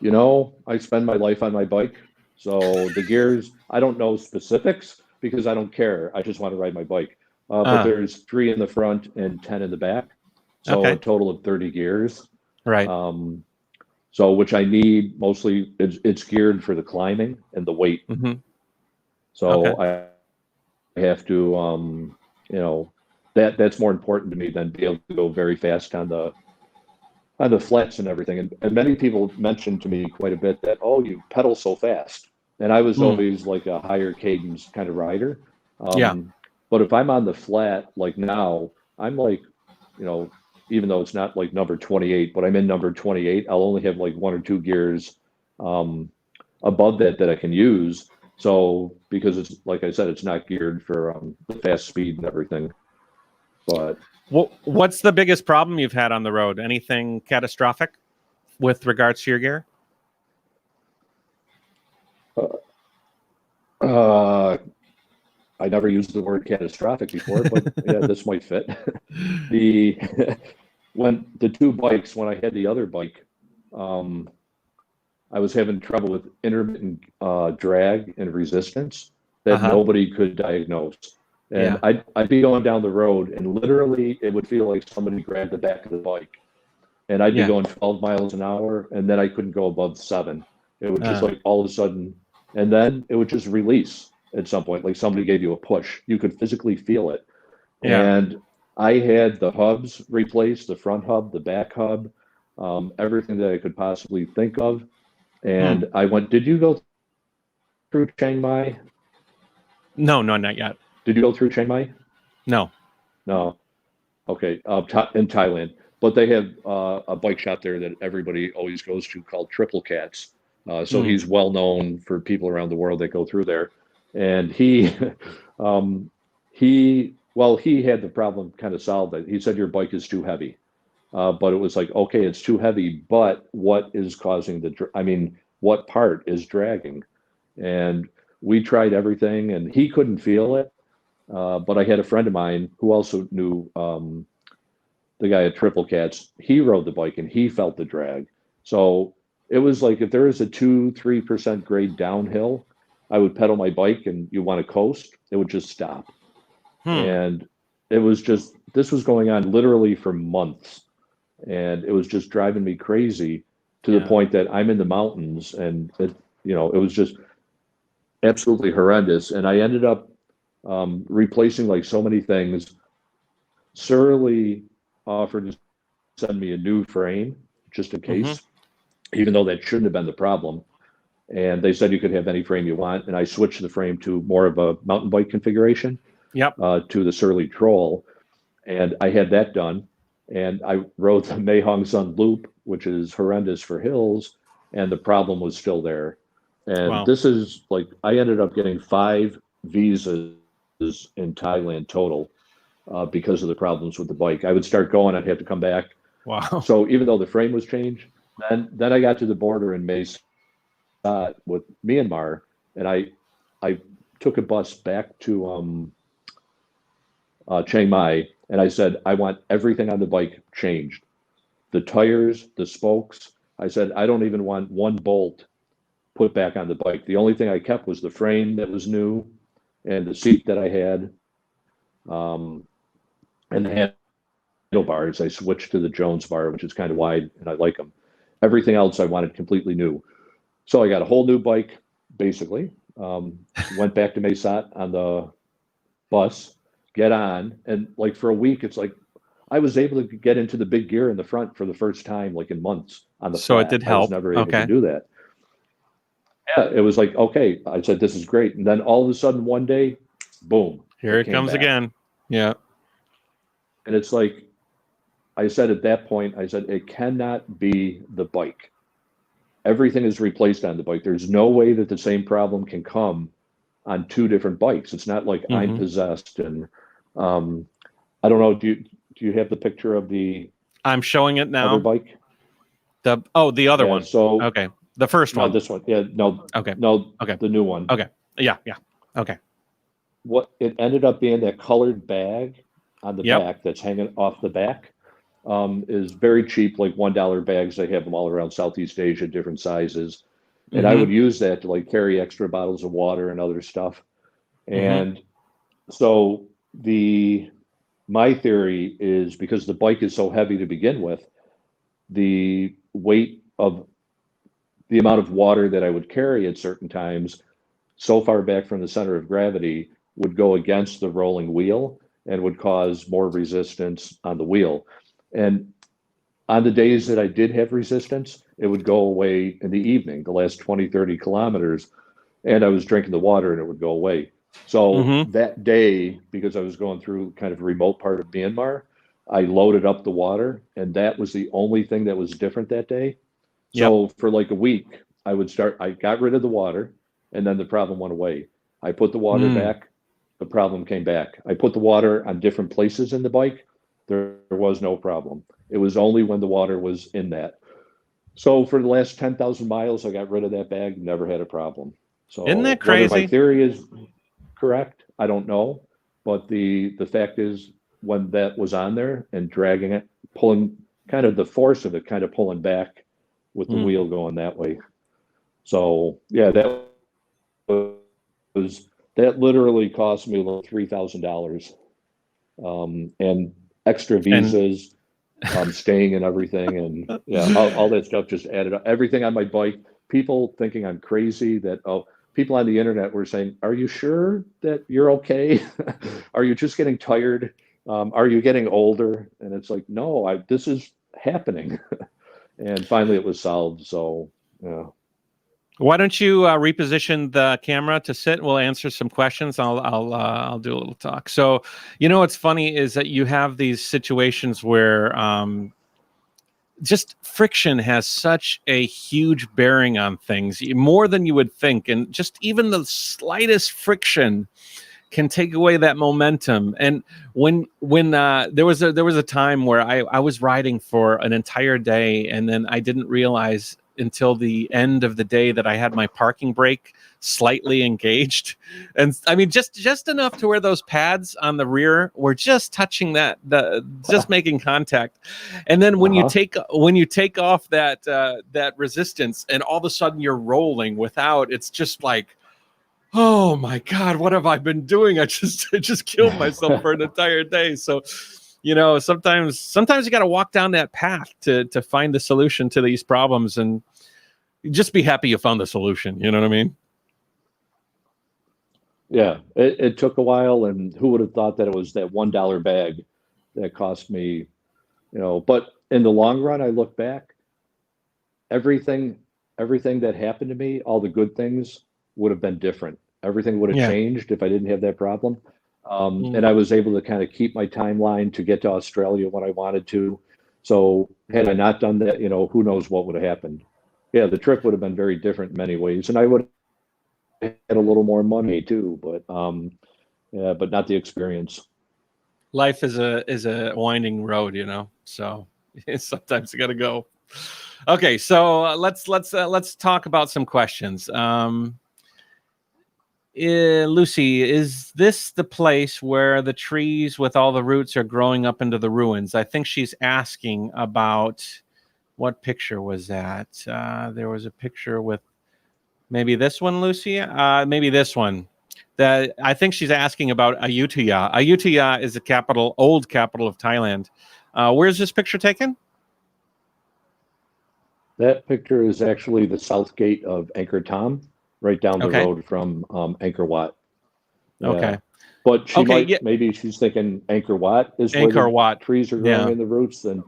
I spend my life on my bike. So the gears, I don't know specifics because I don't care. I just want to ride my bike. But there's 3 in the front and 10 in the back. So a total of 30 gears. Right. So which I need mostly, it's geared for the climbing and the weight. Mm-hmm. So I have to, that's more important to me than be able to go very fast on the flats and everything. And many people mentioned to me quite a bit that, oh, you pedal so fast. And I was always like a higher cadence kind of rider. But if I'm on the flat, like now, I'm like, even though it's not like number 28, but I'm in number 28, I'll only have like 1 or 2 gears above that I can use. So because it's, like I said, it's not geared for the fast speed and everything. But what's the biggest problem you've had on the road? Anything catastrophic with regards to your gear? I never used the word catastrophic before, but yeah, this might fit. When the 2 bikes, when I had the other bike, I was having trouble with intermittent drag and resistance that nobody could diagnose. And I'd be going down the road and literally it would feel like somebody grabbed the back of the bike. And I'd be going 12 miles an hour and then I couldn't go above 7. It would just like all of a sudden, and then it would just release at some point, like somebody gave you a push. You could physically feel it. And I had the hubs replaced, the front hub, the back hub, everything that I could possibly think of. And I went, did you go through Chiang Mai? No, not yet. Did you go through Chiang Mai? No. Okay, in Thailand. But they have a bike shop there that everybody always goes to called Triple Cats. So he's well known for people around the world that go through there. And he had the problem kind of solved. He said, your bike is too heavy. But it was like, okay, it's too heavy, but what is causing what part is dragging? And we tried everything and he couldn't feel it. But I had a friend of mine who also knew the guy at Triple Cats. He rode the bike and he felt the drag. So it was like, if there is a 2-3% grade downhill, I would pedal my bike and you want to coast, it would just stop. And it was just, this was going on literally for months. And it was just driving me crazy to the point that I'm in the mountains and it was just absolutely horrendous. And I ended up replacing like so many things. Surly offered to send me a new frame just in case, even though that shouldn't have been the problem. And they said you could have any frame you want. And I switched the frame to more of a mountain bike configuration to the Surly Troll. And I had that done. And I rode the Mae Hong Son Loop, which is horrendous for hills. And the problem was still there. And this is like, I ended up getting 5 visas in Thailand total because of the problems with the bike. I would start going, I'd have to come back. Wow. So even though the frame was changed, then I got to the border in Mae Sot with Myanmar, and I took a bus back to Chiang Mai, and I said, I want everything on the bike changed. The tires, the spokes. I said, I don't even want 1 bolt put back on the bike. The only thing I kept was the frame that was new and the seat that I had. And the handlebars, I switched to the Jones bar, which is kind of wide, and I like them. Everything else I wanted completely new. So I got a whole new bike, basically. Went back to Mesat on the bus, get on, and like for a week, it's like I was able to get into the big gear in the front for the first time, like in months on the So flat. it did I was help. never able Okay. to do that. Yeah, it was like, okay, I said, this is great. And then all of a sudden, one day, boom, Here it came comes back. again. Yeah. And it's like, I said at that point, I said, it cannot be the bike. Everything is replaced on the bike. There's no way that the same problem can come on two different bikes. It's not like I'm possessed. And I don't know, do you have the picture of the I'm showing it now. other bike? The other one. So okay. The first no, one. this one. Yeah, no. Okay. No, Okay. the new one. Okay. Yeah. Okay. What it ended up being, that colored bag on the back that's hanging off the back, is very cheap, like $1 bags. They have them all around Southeast Asia, different sizes. And I would use that to like carry extra bottles of water and other stuff. And so my theory is, because the bike is so heavy to begin with, the weight of the amount of water that I would carry at certain times so far back from the center of gravity would go against the rolling wheel and would cause more resistance on the wheel. And on the days that I did have resistance, it would go away in the evening, the last 20, 30 kilometers, and I was drinking the water and it would go away. So that day, because I was going through kind of a remote part of Myanmar, I loaded up the water, and that was the only thing that was different that day. So for like a week, I got rid of the water, and then the problem went away. I put the water back, the problem came back. I put the water on different places in the bike, there was no problem. It was only when the water was in that. So for the last 10,000 miles, I got rid of that bag, never had a problem. So Isn't that whether my crazy? theory is correct, I don't know. But the fact is, when that was on there and dragging it, pulling, kind of the force of it kind of pulling back with the wheel going that way. So yeah, that literally cost me like $3,000, and extra visas, staying and everything, and yeah, all that stuff just added up. Everything on my bike. People thinking I'm crazy. People on the internet were saying, "Are you sure that you're okay? Are you just getting tired? Are you getting older?" And it's like, no, this is happening. And finally, it was solved. So yeah. Why don't you reposition the camera to sit? We'll answer some questions. I'll do a little talk. So, what's funny is that you have these situations where just friction has such a huge bearing on things, more than you would think, and just even the slightest friction can take away that momentum. And when there was a time where I was riding for an entire day, and then I didn't realize until the end of the day that I had my parking brake slightly engaged, and I mean just enough to where those pads on the rear were just touching just making contact. And then when you take off that resistance, and all of a sudden you're rolling without, it's just like, oh my God, what have I been doing? I just killed myself for an entire day. So, sometimes you got to walk down that path to find the solution to these problems, and just be happy you found the solution. You know what I mean? Yeah, it took a while, and who would have thought that it was that $1 bag that cost me, but in the long run, I look back, everything that happened to me, all the good things would have been different. Everything would have changed if I didn't have that problem. And I was able to kind of keep my timeline to get to Australia when I wanted to. So had I not done that, who knows what would have happened. Yeah, the trip would have been very different in many ways. And I would have had a little more money too, but but not the experience. Life is a winding road, so sometimes you got to go. Okay, so let's talk about some questions. Lucy, is this the place where the trees with all the roots are growing up into the ruins? I think she's asking about, what picture was that? There was a picture with maybe this one, Lucy. Maybe this one. That I think she's asking about Ayutthaya. Ayutthaya is the old capital of Thailand. Where's this picture taken? That picture is actually the south gate of Angkor Thom, right down the Okay. road from Angkor Wat. Yeah. Okay. But she Okay. Yeah. maybe she's thinking Angkor Wat is where Angkor the Wat. trees are growing Yeah. in the roots, and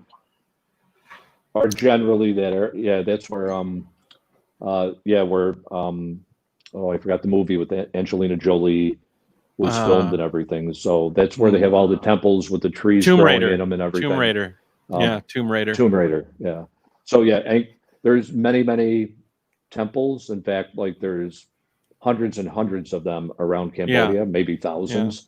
are generally that area. Yeah, that's where where I forgot the movie with Angelina Jolie was filmed and everything. So that's where they have all the temples with the trees Tomb growing Raider. in them and everything. Tomb Raider. Tomb Raider. Tomb Raider. Yeah. So there's many temples. In fact, like there's hundreds and hundreds of them around Cambodia, maybe thousands.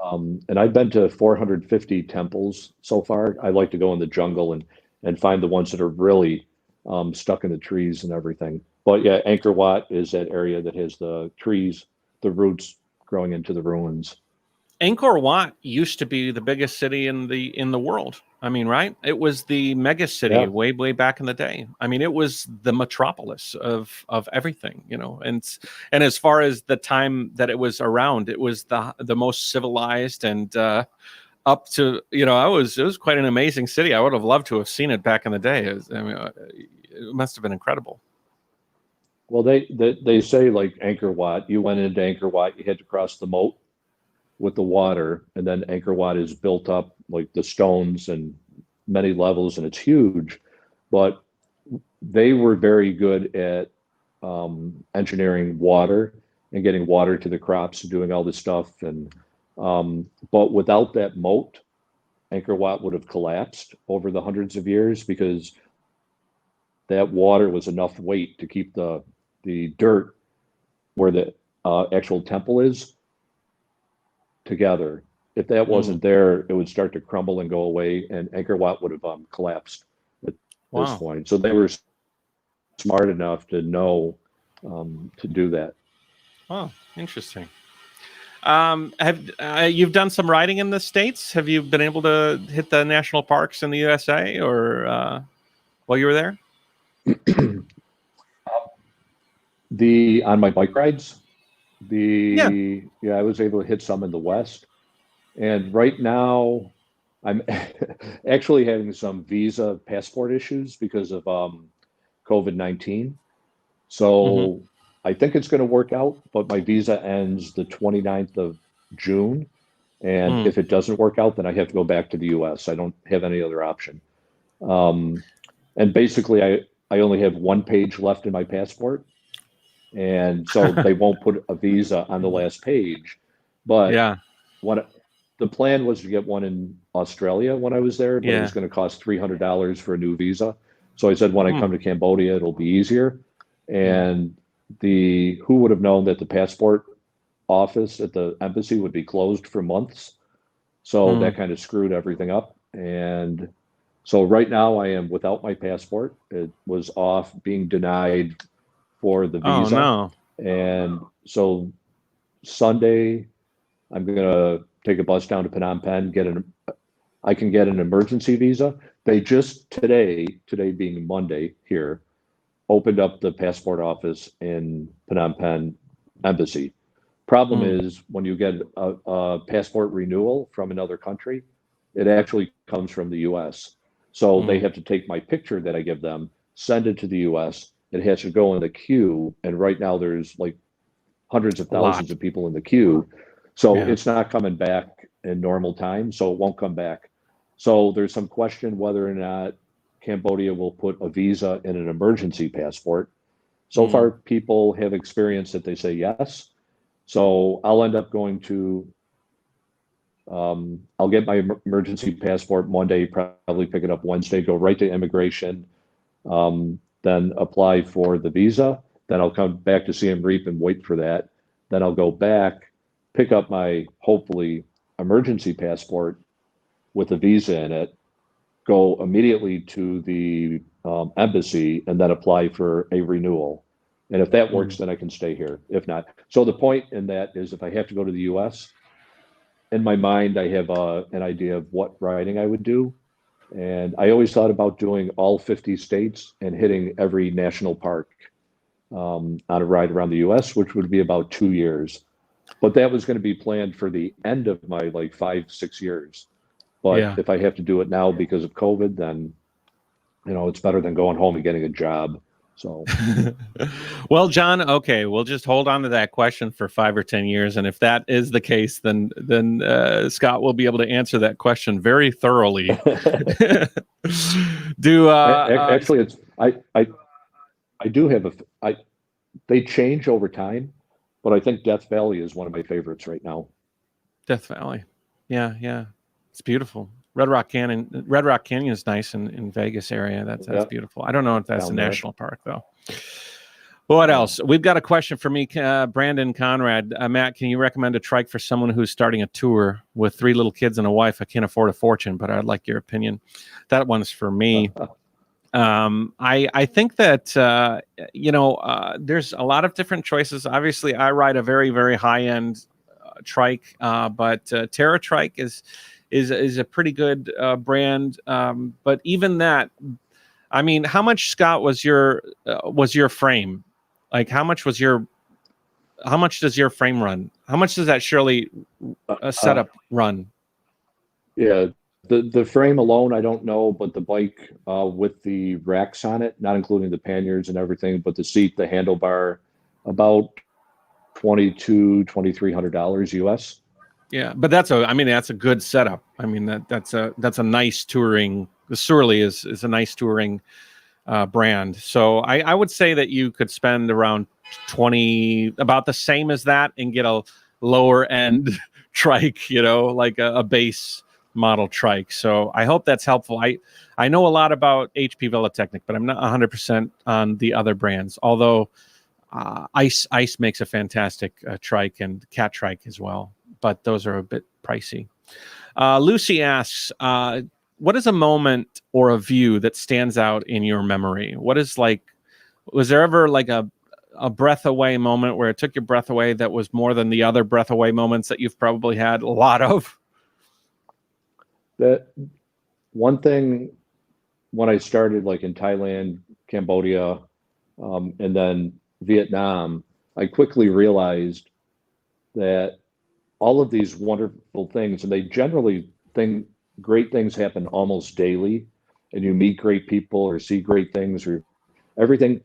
And I've been to 450 temples so far. I like to go in the jungle and find the ones that are really stuck in the trees and everything. But yeah, Angkor Wat is that area that has the trees, the roots growing into the ruins. Angkor Wat used to be the biggest city in the world. I mean, right? It was the mega city way back in the day. I mean, it was the metropolis of everything, you know. And as far as the time that it was around, it was the most civilized and up to, you know, it was quite an amazing city. I would have loved to have seen it back in the day. It must have been incredible. Well, they say like Angkor Wat, you went into Angkor Wat, you had to cross the moat with the water, and then Angkor Wat is built up like the stones and many levels, and it's huge. But they were very good at engineering water and getting water to the crops and doing all this stuff. And but without that moat, Angkor Wat would have collapsed over the hundreds of years, because that water was enough weight to keep the dirt where the actual temple is together. If that wasn't there, it would start to crumble and go away, and Angkor Wat would have collapsed at this point. So they were smart enough to know to do that. Oh, interesting. Have you've done some riding in the States? Have you been able to hit the national parks in the USA or while you were there? On my bike rides, I was able to hit some in the West. And right now, I'm actually having some visa passport issues because of COVID-19. So I think it's going to work out, but my visa ends the 29th of June. And if it doesn't work out, then I have to go back to the US. I don't have any other option. And basically, I only have one page left in my passport. And so they won't put a visa on the last page. But the plan was to get one in Australia when I was there, but it was going to cost $300 for a new visa. So I said, when I come to Cambodia, it'll be easier. And who would have known that the passport office at the embassy would be closed for months? So that kind of screwed everything up. And so right now I am without my passport. It was off, being denied for the visa. Oh, no. And so Sunday, I'm going to take a bus down to Phnom Penh, I can get an emergency visa. They just today being Monday here, opened up the passport office in Phnom Penh embassy. Problem is, when you get a passport renewal from another country, it actually comes from the US. So they have to take my picture that I give them, send it to the US. It has to go in the queue. And right now there's like hundreds of thousands of people in the queue. So it's not coming back in normal time. So it won't come back. So there's some question whether or not Cambodia will put a visa in an emergency passport. So far, people have experienced that they say yes. So I'll end up going to, I'll get my emergency passport Monday, probably pick it up Wednesday, go right to immigration, then apply for the visa. Then I'll come back to Siem Reap and wait for that. Then I'll go back, pick up my, hopefully, emergency passport with a visa in it, go immediately to the embassy, and then apply for a renewal. And if that works, then I can stay here. If not, so the point in that is, if I have to go to the US, in my mind, I have an idea of what riding I would do. And I always thought about doing all 50 states and hitting every national park on a ride around the US, which would be about 2 years. but that was going to be planned for the end of my like 5-6 years. But Yeah. if I have to do it now because of COVID, then it's better than going home and getting a job. So, Well, John, okay, we'll just hold on to that question for 5 or 10 years, and if that is the case, then Scott will be able to answer that question very thoroughly. actually, it's I do have they change over time, but I think Death Valley is one of my favorites right now. Death Valley, yeah, it's beautiful. Red Rock Canyon is nice in Vegas area. That's beautiful. I don't know if that's a national park though. What else? We've got a question for me, Brandon Conrad. Matt, can you recommend a trike for someone who's starting a tour with 3 little kids and a wife? I can't afford a fortune, but I'd like your opinion. That one's for me. I think that there's a lot of different choices. Obviously, I ride a very, very high end trike, but Terra Trike is a pretty good brand. But even that, I mean, how much, Scott, was your frame? Like, how much does your frame run? How much does that Shirley setup run? Yeah, the frame alone, I don't know, but the bike with the racks on it, not including the panniers and everything, but the seat, the handlebar, about $2,200-$2,300 US. Yeah, but that's a good setup. I mean, that's a nice touring. The Surly is a nice touring brand. So I would say that you could spend around 20, about the same as that, and get a lower end trike, like a base model trike. So I hope that's helpful. I know a lot about HP Velotechnik, but I'm not 100% on the other brands. Although Ice makes a fantastic trike, and Cat Trike as well, but those are a bit pricey. Lucy asks, what is a moment or a view that stands out in your memory? Was there ever like a breath away moment where it took your breath away that was more than the other breath away moments that you've probably had a lot of? That one thing, when I started like in Thailand, Cambodia, and then Vietnam, I quickly realized that all of these wonderful things, and they generally think great things happen almost daily, and you meet great people or see great things, or everything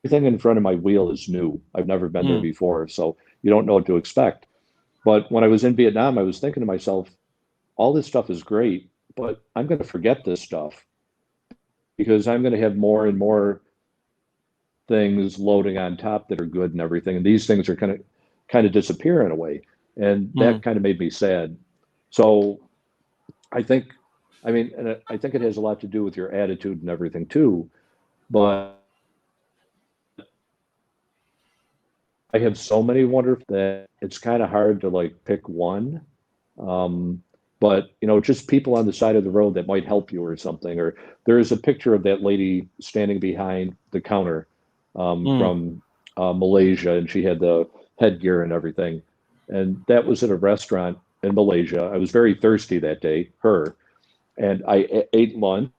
in front of my wheel is new. I've never been there before, so you don't know what to expect. But when I was in Vietnam, I was thinking to myself, all this stuff is great, but I'm going to forget this stuff because I'm going to have more and more things loading on top that are good and everything. And these things are kind of disappear in a way. And that kind of made me sad. So I think it has a lot to do with your attitude and everything too. But I have so many wonderful that it's kind of hard to like pick one. But just people on the side of the road that might help you or something. Or there is a picture of that lady standing behind the counter from Malaysia, and she had the headgear and everything. And that was at a restaurant in Malaysia. I was very thirsty that day, and I ate lunch,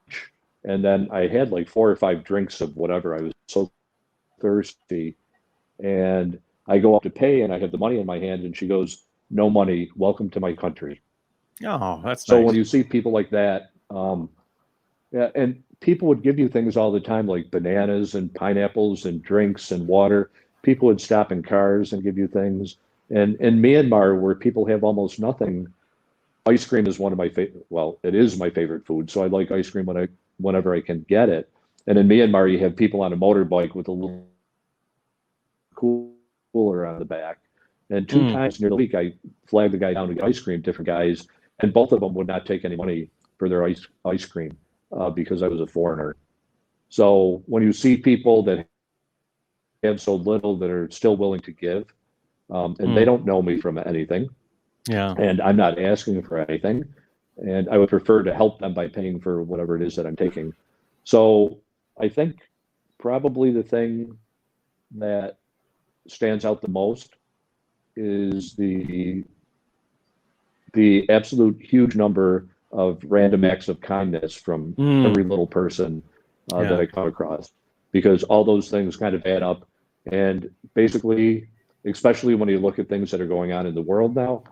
and then I had like 4 or 5 drinks of whatever. I was so thirsty, and I go up to pay, and I have the money in my hand, and she goes, "No money. Welcome to my country." Oh, that's so nice. When you see people like that, yeah, and people would give you things all the time, like bananas and pineapples and drinks and water. People would stop in cars and give you things. And in Myanmar, where people have almost nothing, ice cream is one of my favorite. Well, it is my favorite food, so I like ice cream whenever I can get it. And in Myanmar, you have people on a motorbike with a little cooler on the back. And 2 times near the week, I flagged the guy down to get ice cream, different guys, and both of them would not take any money for their ice cream because I was a foreigner. So when you see people that have so little that are still willing to give, and they don't know me from anything, and I'm not asking for anything, and I would prefer to help them by paying for whatever it is that I'm taking. So I think probably the thing that stands out the most is the absolute huge number of random acts of kindness from every little person that I come across, because all those things kind of add up. And basically, especially when you look at things that are going on in the world now,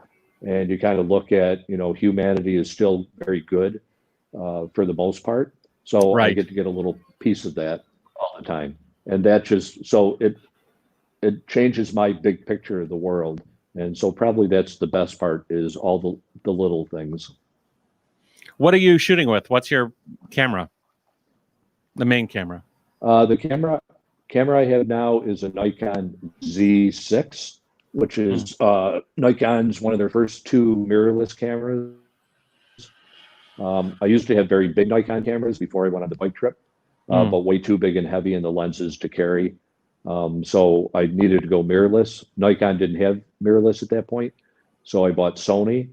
and you kind of look at, humanity is still very good for the most part. So I Right. get to get a little piece of that all the time, and that just so it changes my big picture of the world. And so probably that's the best part, is all the little things. What are you shooting with? What's your camera? The main camera. The camera I have now is a Nikon Z6, which is Nikon's one of their first two mirrorless cameras. I used to have very big Nikon cameras before I went on the bike trip, but way too big and heavy in the lenses to carry. So I needed to go mirrorless. Nikon didn't have mirrorless at that point, so I bought Sony.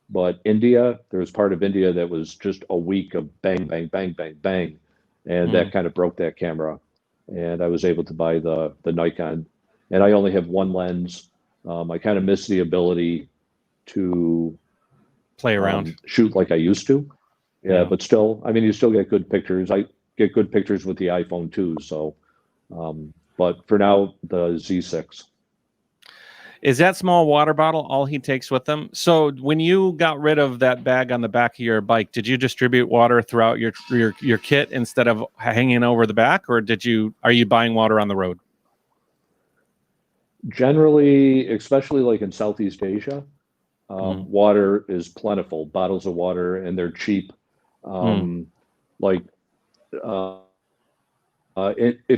But India, there was part of India that was just a week of bang, bang, bang, bang, bang, and that kind of broke that camera. And I was able to buy the Nikon, and I only have one lens. I kind of miss the ability to Play around. shoot like I used to. Yeah, but still, I mean, you still get good pictures. I get good pictures with the iPhone too. So, but for now, the Z6. Is that small water bottle all he takes with him? So when you got rid of that bag on the back of your bike, did you distribute water throughout your kit instead of hanging over the back, or are you buying water on the road? Generally, especially like in Southeast Asia, water is plentiful, bottles of water, and they're cheap. Like if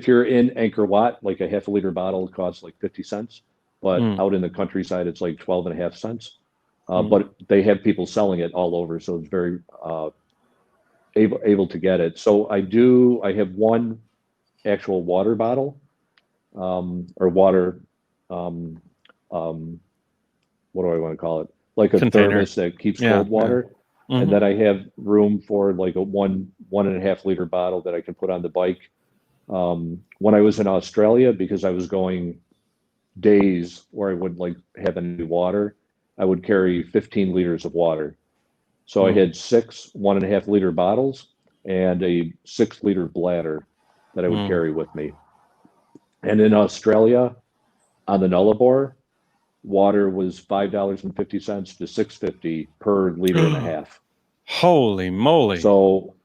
you're in Angkor Wat, like a half a liter bottle costs like 50 cents, but out in the countryside, it's like 12.5 cents. But they have people selling it all over, so it's very able to get it. So I have one actual water bottle, or water, what do I want to call it? Like a Container. thermos that keeps cold water. And then I have room for like a 1.5 liter bottle that I can put on the bike. When I was in Australia, because I was going days where I would like have any water, I would carry 15 liters of water. So I had 6 1.5 liter bottles and a 6 liter bladder that I would carry with me. And in Australia, on the Nullarbor, water was $5.50 to $6.50 per liter and a half. Holy moly! So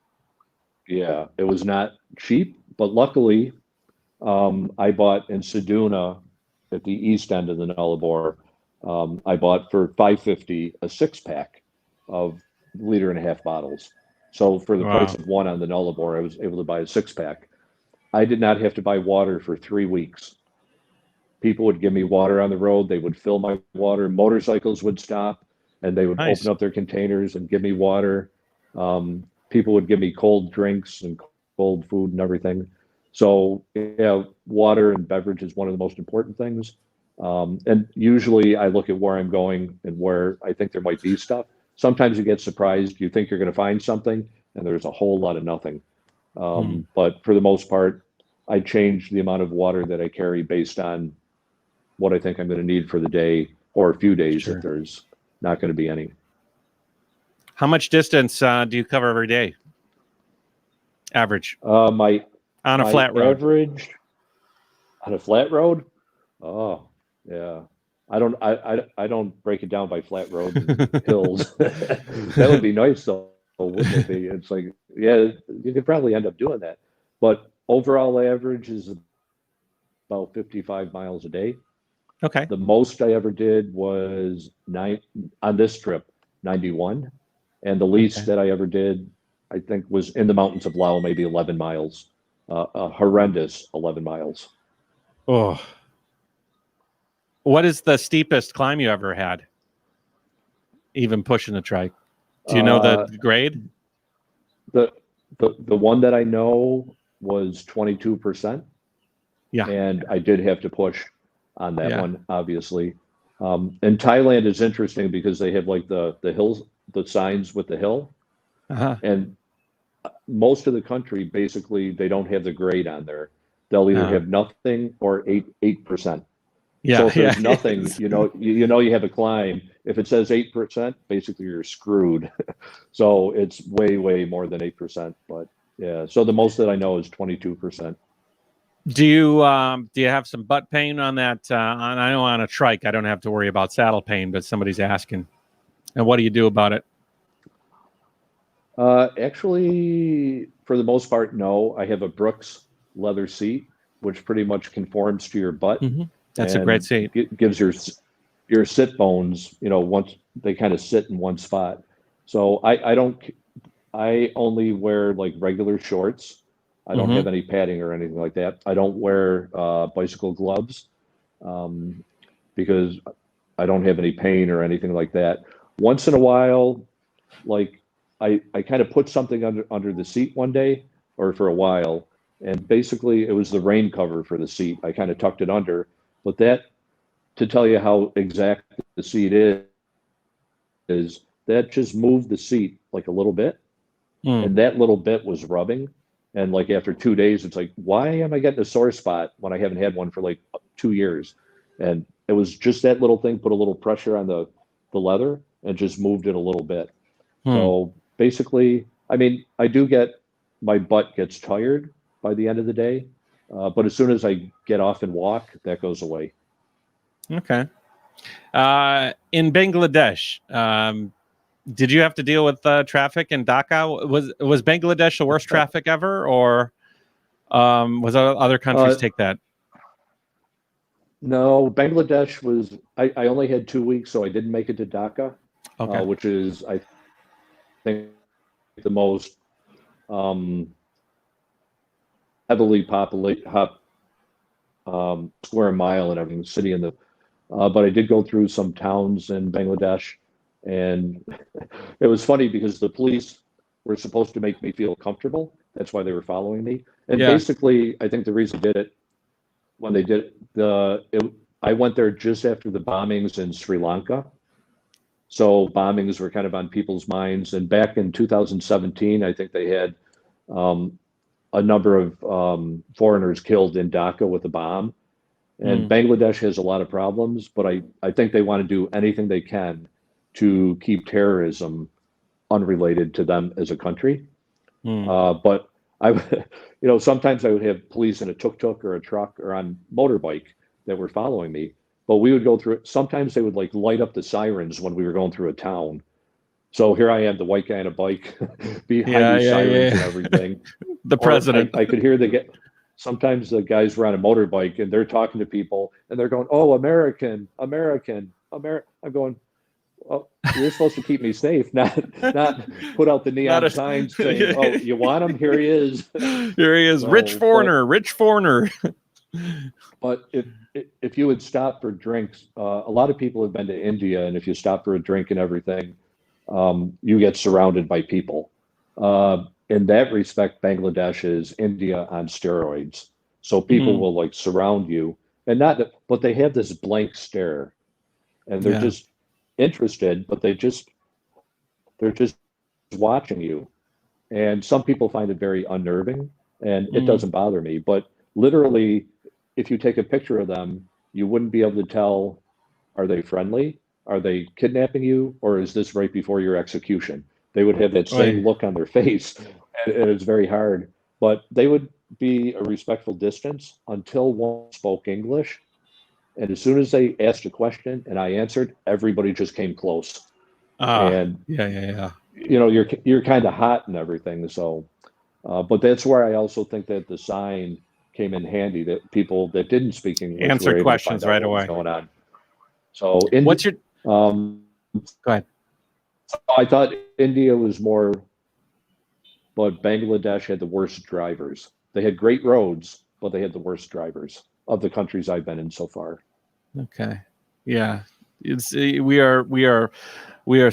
yeah, it was not cheap, but luckily, I bought in Seduna at the east end of the Nullarbor. I bought for $5.50 a 6-pack of liter and a half bottles. So for the price of one on the Nullarbor, I was able to buy a 6-pack. I did not have to buy water for 3 weeks. People would give me water on the road. They would fill my water. Motorcycles would stop, and they would open up their containers and give me water. People would give me cold drinks and cold food and everything. So yeah, water and beverage is one of the most important things. And usually I look at where I'm going and where I think there might be stuff. Sometimes you get surprised. You think you're going to find something, and there's a whole lot of nothing. But for the most part, I change the amount of water that I carry based on what I think I'm going to need for the day, or a few days if there's not going to be any. How much distance do you cover every day? Average. On a flat road. Average on a flat road. Oh yeah. I don't break it down by flat roads and hills. That would be nice though, wouldn't it be? It's like, yeah, you could probably end up doing that. But overall average is about 55 miles a day. Okay. The most I ever did was on this trip, 91. And the least that I ever did, I think, was in the mountains of Laos, maybe 11 miles. A horrendous 11 miles. Oh. What is the steepest climb you ever had? Even pushing the trike. Do you know the grade? The one that I know was 22%. Yeah. And I did have to push on that one, obviously. And Thailand is interesting because they have like the hills, the signs with the hill. And most of the country, basically, they don't have the grade on there. They'll either have nothing or 8%. Yeah. So if there's nothing, you know you have a climb. If it says 8%, basically you're screwed. So it's way, way more than 8%. But yeah, so the most that I know is 22%. Do you have some butt pain on that? I know on a trike, I don't have to worry about saddle pain, but somebody's asking. And what do you do about it? Actually, for the most part, no. I have a Brooks leather seat, which pretty much conforms to your butt Mm-hmm. That's a great and seat. gives your sit bones, once they kind of sit in one spot. So I don't. I only wear like regular shorts. I don't Mm-hmm. have any padding or anything like that. I don't wear bicycle gloves um, because I don't have any pain or anything like that. Once in a while, like I kind of put something under the seat one day or for a while, and basically it was the rain cover for the seat. I kind of tucked it under, but that to tell you how exact the seat is that just moved the seat like a little bit, Mm. and that little bit was rubbing. And like after 2 days, it's like, why am I getting a sore spot when I haven't had one for like 2 years? And it was just that little thing put a little pressure on the leather and just moved it a little bit. Hmm. So basically, I mean, I do get my butt gets tired by the end of the day, but as soon as I get off and walk, that goes away. Okay. In Bangladesh, did you have to deal with traffic in Dhaka? Was Bangladesh the worst traffic ever, or was other countries Uh, take that? no, Bangladesh was, I only had 2 weeks, so I didn't make it to Dhaka, Okay. which is, I think, the most um, heavily populated square mile and everything, city in the, but I did go through some towns in Bangladesh, and it was funny because the police were supposed to make me feel comfortable. That's why they were following me. And Yeah. basically, I think the reason they did it when they did I went there just after the bombings in Sri Lanka. So bombings were kind of on people's minds. And back in 2017, I think they had um, a number of foreigners killed in Dhaka with a bomb. And Mm. Bangladesh has a lot of problems, but I think they want to do anything they can to keep terrorism unrelated to them as a country. Mm. But I, sometimes I would have police in a tuk-tuk or a truck or on motorbike that were following me. But we would go through it. Sometimes they would like light up the sirens when we were going through a town. So here I am, the white guy on a bike behind Yeah. these Yeah. sirens and Yeah. everything. The Or president. I could hear sometimes the guys were on a motorbike and they're talking to people and they're going, "Oh, American, American, American." I'm going, "Oh, you're supposed to keep me safe, not put out the Not neon signs saying, oh, a. you want him? Here he is." Here he is, rich So, but foreigner, rich foreigner. but if you would stop for drinks, a lot of people have been to India, and if you stop for a drink and everything, you get surrounded by people. In that respect, Bangladesh is India on steroids. So people Mm. will like surround you, and not, but they have this blank stare, and they're Yeah. just interested, but they're just watching you. And some people find it very unnerving, and it Mm. doesn't bother me. But literally, if you take a picture of them, you wouldn't be able to tell, are they friendly? Are they kidnapping you? Or is this right before your execution? They would have that same Oy. look on their face, and it's very hard. But they would be a respectful distance until one spoke English. And as soon as they asked a question and I answered, everybody just came close. Ah. And Yeah. Yeah. Yeah. you're kind of hot and everything. So, but that's where I also think that the sign came in handy that people that didn't speak English were Answered able to find questions out right what was away. going on. So, What's your? um, Go ahead. I thought India was more, but Bangladesh had the worst drivers. They had great roads, but they had the worst drivers of the countries I've been in so far. Okay. Yeah. It's we are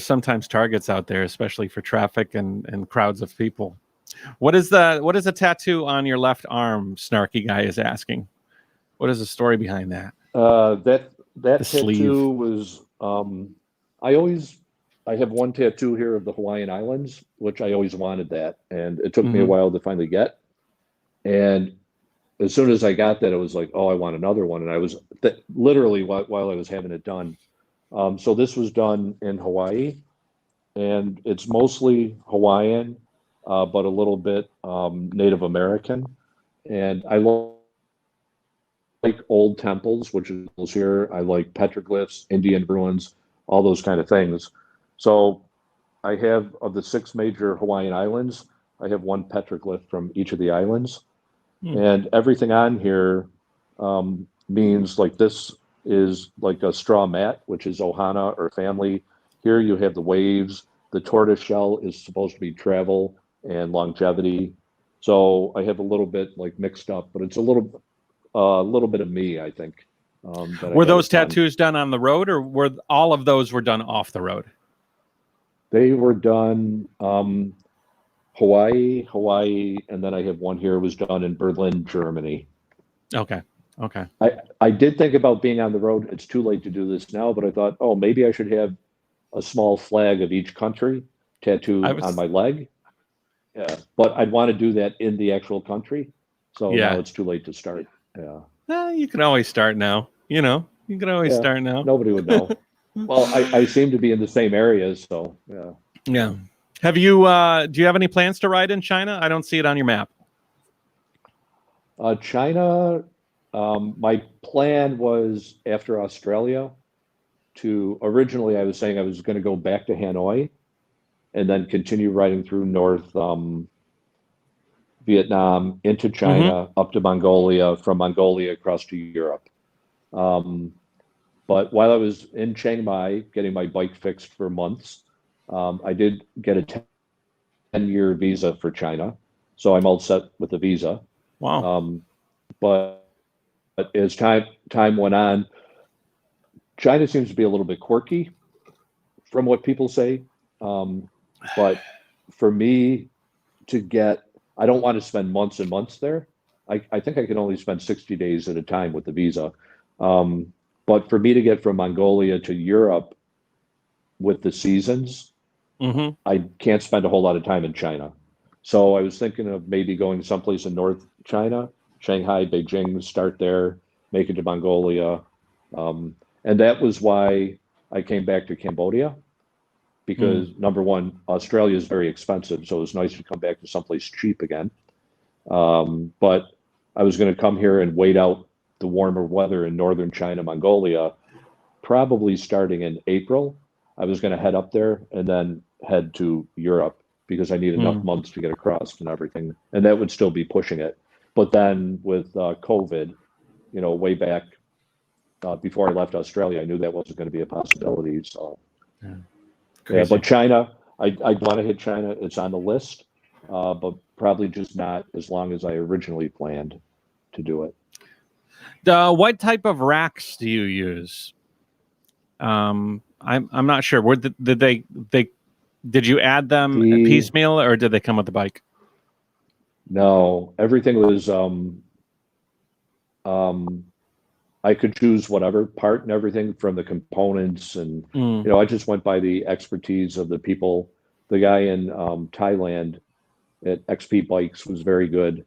sometimes targets out there, especially for traffic and crowds of people. What is the tattoo on your left arm? Snarky guy is asking. What is the story behind that? That The sleeve. tattoo was I always I have one tattoo here of the Hawaiian Islands, which I always wanted that, and it took me a Mm-hmm. while to finally get. And as soon as I got that, it was like, oh, I want another one. And I was literally while I was having it done. So this was done in Hawaii, and it's mostly Hawaiian, but a little bit Native American. And I love old temples, which is here. I like petroglyphs, Indian ruins, all those kind of things. So I have, of the 6 major Hawaiian islands, I have one petroglyph from each of the islands. And everything on here means like this is like a straw mat, which is ohana or family. Here you have the waves. The tortoise shell is supposed to be travel and longevity. So I have a little bit like mixed up, but it's a little bit of me, I think. Were those tattoos done on the road, or were all of those were done off the road? They were done Hawaii, and then I have one here was done in Berlin, Germany. Okay. I did think about being on the road. It's too late to do this now, but I thought, oh, maybe I should have a small flag of each country tattooed on my leg. Yeah, but I'd want to do that in the actual country. So now it's too late to start. Yeah. You can always start now. You can always start now. Nobody would know. Well, I seem to be in the same areas, so yeah. Yeah. Have you? Do you have any plans to ride in China? I don't see it on your map. China. My plan was after Australia originally I was saying I was going to go back to Hanoi and then continue riding through North Vietnam into China, up to Mongolia, from Mongolia across to Europe. But while I was in Chiang Mai getting my bike fixed for months, I did get a 10-year visa for China. So I'm all set with the visa. Wow. But as time went on, China seems to be a little bit quirky from what people say. But for me I don't want to spend months and months there. I think I can only spend 60 days at a time with the visa. But for me to get from Mongolia to Europe with the seasons, I can't spend a whole lot of time in China. So I was thinking of maybe going someplace in North China, Shanghai, Beijing, start there, make it to Mongolia. And that was why I came back to Cambodia, because number one, Australia is very expensive. So it was nice to come back to someplace cheap again. But I was going to come here and wait out the warmer weather in northern China, Mongolia, probably starting in April. I was going to head up there and then head to Europe because I need enough months to get across and everything. And that would still be pushing it. But then with COVID, way back before I left Australia, I knew that wasn't going to be a possibility. So, yeah, but China, I'd want to hit China. It's on the list, but probably just not as long as I originally planned to do it. What type of racks do you use? I'm not sure. Did you add them piecemeal, or did they come with the bike? No, everything was I could choose whatever part and everything from the components, and I just went by the expertise of the people. The guy in Thailand at XP Bikes was very good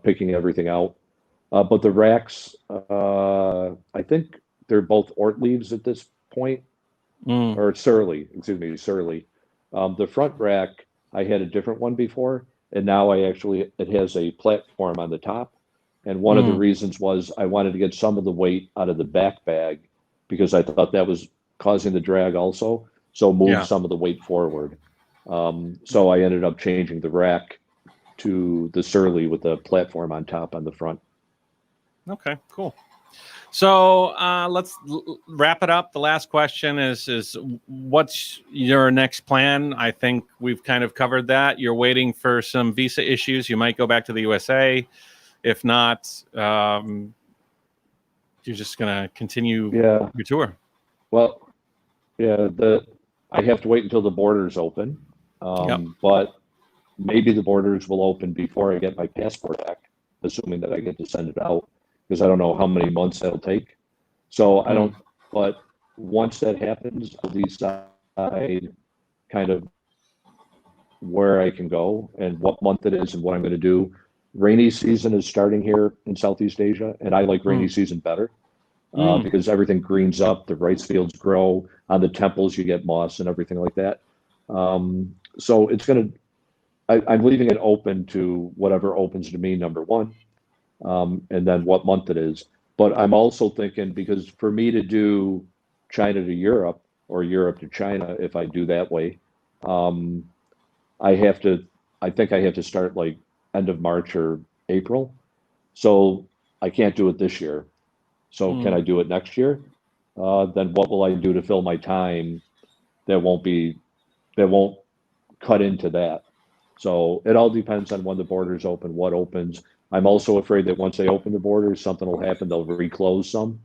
picking everything out. But the racks, I think they're both Ortliebs at this point, or Surly. The front rack, I had a different one before, and now it has a platform on the top. And one of the reasons was I wanted to get some of the weight out of the back bag because I thought that was causing the drag also. So move some of the weight forward. So I ended up changing the rack to the Surly with the platform on top on the front. Okay, cool. So let's wrap it up. The last question is what's your next plan? I think we've kind of covered that. You're waiting for some visa issues. You might go back to the USA. If not, you're just going to continue your tour. Well, yeah, I have to wait until the borders open. But maybe the borders will open before I get my passport back, assuming that I get to send it out, because I don't know how many months that'll take. So I don't, but once that happens, I'll decide kind of where I can go and what month it is and what I'm going to do. Rainy season is starting here in Southeast Asia, and I like rainy season better because everything greens up, the rice fields grow, on the temples you get moss and everything like that. So it's going to, I'm leaving it open to whatever opens to me, number one, and then what month it is. But I'm also thinking, because for me to do China to Europe or Europe to China, if I do that way, um, I have to, I think I have to start like end of March or April. So I can't do it this year. So can Mm. I do it next year? Then what will I do to fill my time that won't be, that won't cut into that? So it all depends on when the borders open, what opens. I'm also afraid that once they open the borders, something will happen. They'll reclose some. Mm.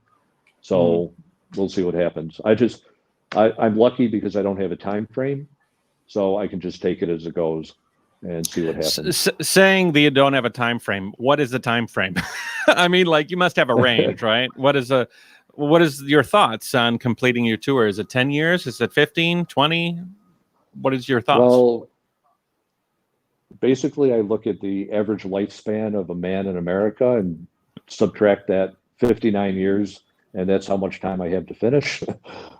So we'll see what happens. I'm lucky because I don't have a time frame, so I can just take it as it goes and see what happens. Saying that you don't have a time frame, what is the time frame? I mean, like, you must have a range, right? What is your thoughts on completing your tour? Is it 10 years? Is it 15, 20? What is your thoughts? Well, basically, I look at the average lifespan of a man in America and subtract that 59 years, and that's how much time I have to finish.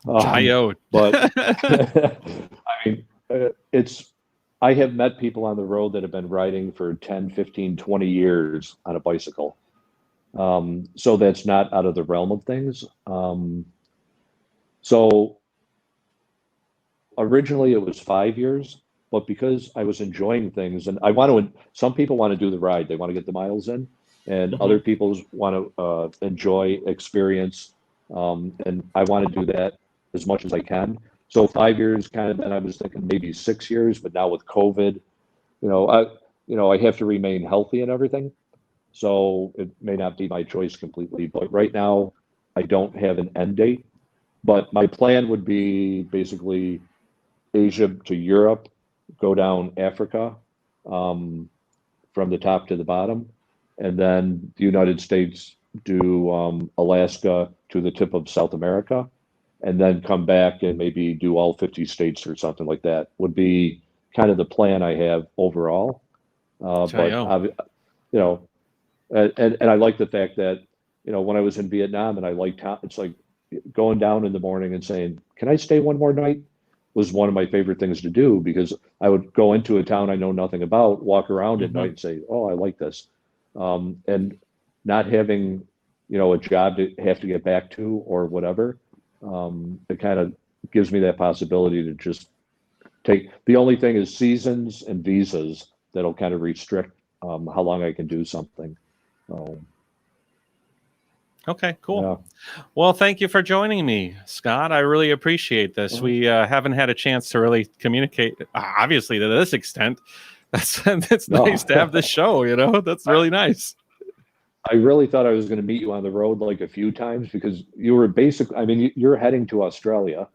JaYoe. But I mean, it's, I have met people on the road that have been riding for 10, 15, 20 years on a bicycle. So that's not out of the realm of things. So originally it was 5 years, but because I was enjoying things and I want to, some people want to do the ride, they want to get the miles in, and Mhm. other people want to enjoy experience. And I want to do that as much as I can. So 5 years kind of, then I was thinking maybe 6 years, but now with COVID, I have to remain healthy and everything. So it may not be my choice completely, but right now I don't have an end date. But my plan would be basically Asia to Europe, go down Africa, um, from the top to the bottom, and then the United States, do Alaska to the tip of South America, and then come back and maybe do all 50 states or something like that, would be kind of the plan I have overall. But JaYoe. you know, and I like the fact that, when I was in Vietnam and I liked how it's like going down in the morning and saying, "Can I stay one more night?" was one of my favorite things to do, because I would go into a town I know nothing about, walk around at Hmm. night and say, "Oh, I like this," and not having, a job to have to get back to or whatever. It kind of gives me that possibility to just take. The only thing is seasons and visas that'll kind of restrict how long I can do something. Um, Okay, cool. yeah. Well, thank you for joining me, Scott. I really appreciate this. Well, We haven't had a chance to really communicate, obviously, to this extent. That's nice no, to have this show. That's really nice. I really thought I was going to meet you on the road like a few times, because you were basically, I mean, you're heading to Australia.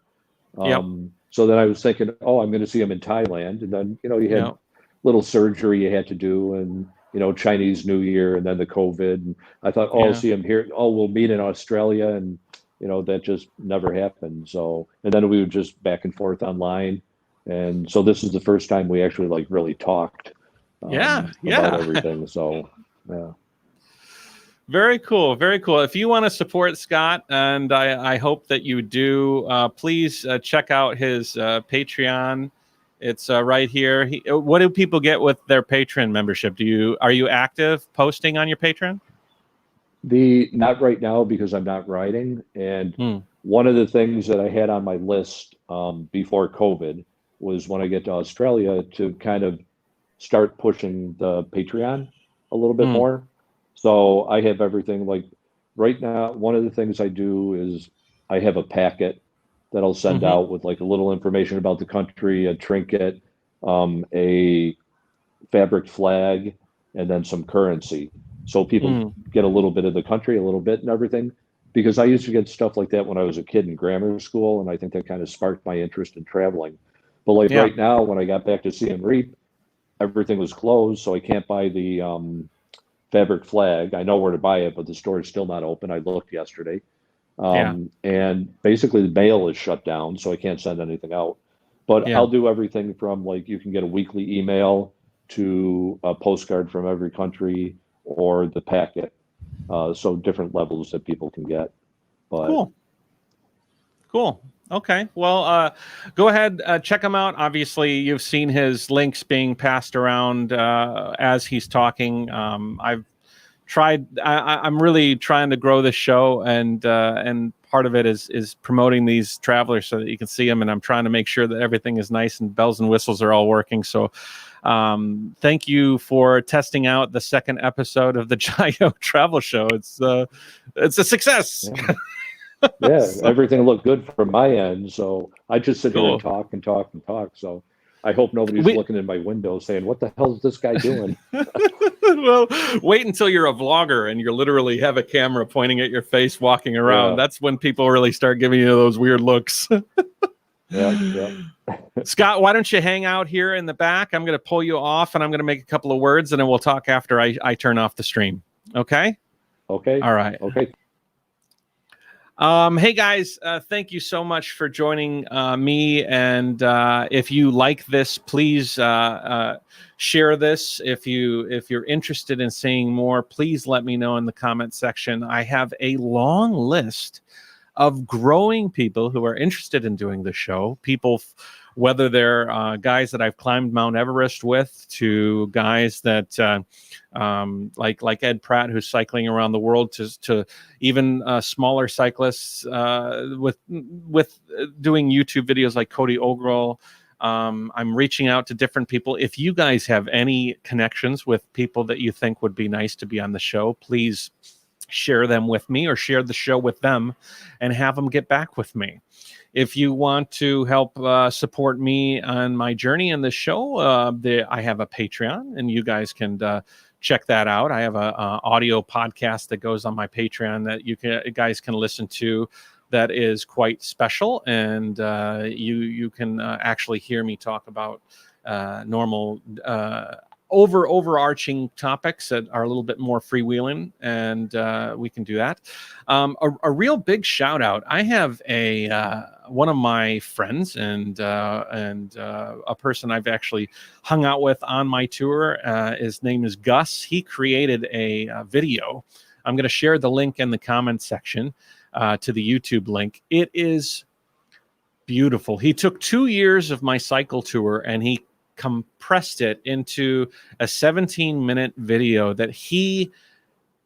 Yep. So then I was thinking, oh, I'm going to see him in Thailand. And then, you had Yep. little surgery you had to do, and, Chinese New Year, and then the COVID. And I thought, oh, I'll Yeah. see him here. Oh, we'll meet in Australia. And, that just never happened. So, and then we were just back and forth online. And so this is the first time we actually like really talked Yeah. about Yeah. everything. So, yeah. Very cool. Very cool. If you want to support Scott, and I hope that you do, please check out his Patreon. It's right here. What do people get with their Patreon membership? Are you active posting on your Patreon? The Not right now, because I'm not riding. And Hmm. one of the things that I had on my list before COVID was, when I get to Australia, to kind of start pushing the Patreon a little bit Hmm. more. So I have everything like right now. One of the things I do is I have a packet that I'll send Mm-hmm. out with like a little information about the country, a trinket, a fabric flag, and then some currency. So people Hmm. get a little bit of the country, a little bit and everything. Because I used to get stuff like that when I was a kid in grammar school, and I think that kind of sparked my interest in traveling. But like Yeah. right now, when I got back to Siem Reap, everything was closed, so I can't buy the fabric flag. I know where to buy it, but the store is still not open. I looked yesterday. Yeah. And basically the mail is shut down, so I can't send anything out. But Yeah. I'll do everything from, like, you can get a weekly email to a postcard from every country, or the packet. So different levels that people can get. But Cool. Cool. Okay. Well, go ahead, check him out. Obviously, you've seen his links being passed around as he's talking. I've I'm really trying to grow this show, and part of it is promoting these travelers so that you can see them, and I'm trying to make sure that everything is nice and bells and whistles are all working. So thank you for testing out the second episode of the JaYoe travel show. It's a success. Yeah, So, everything looked good from my end. So I just sit here cool. and talk and talk and talk. So I hope nobody's looking in my window saying, "What the hell is this guy doing?" Well, wait until you're a vlogger and you literally have a camera pointing at your face walking around. Yeah. That's when people really start giving you those weird looks. Yeah. Scott, why don't you hang out here in the back? I'm going to pull you off and I'm going to make a couple of words and then we'll talk after I turn off the stream. Okay? Okay. All right. Okay. Hey guys, thank you so much for joining me. And if you like this, please share this. If you're interested in seeing more, please let me know in the comment section. I have a long list of growing people who are interested in doing the show. People, whether they're guys that I've climbed Mount Everest with, to guys that like Ed Pratt, who's cycling around the world, to even smaller cyclists with doing YouTube videos like Cody Ogrel. I'm reaching out to different people. If you guys have any connections with people that you think would be nice to be on the show, please share them with me or share the show with them and have them get back with me. If you want to help support me on my journey in this show, I have a Patreon, and you guys can check that out. I have a audio podcast that goes on my Patreon that you guys can listen to. That is quite special, and you can actually hear me talk about normal overarching topics that are a little bit more freewheeling, and we can do that. A real big shout out. I have one of my friends and a person I've actually hung out with on my tour. His name is Gus. He created a video. I'm going to share the link in the comment section to the YouTube link. It is beautiful. He took 2 years of my cycle tour and he compressed it into a 17-minute video that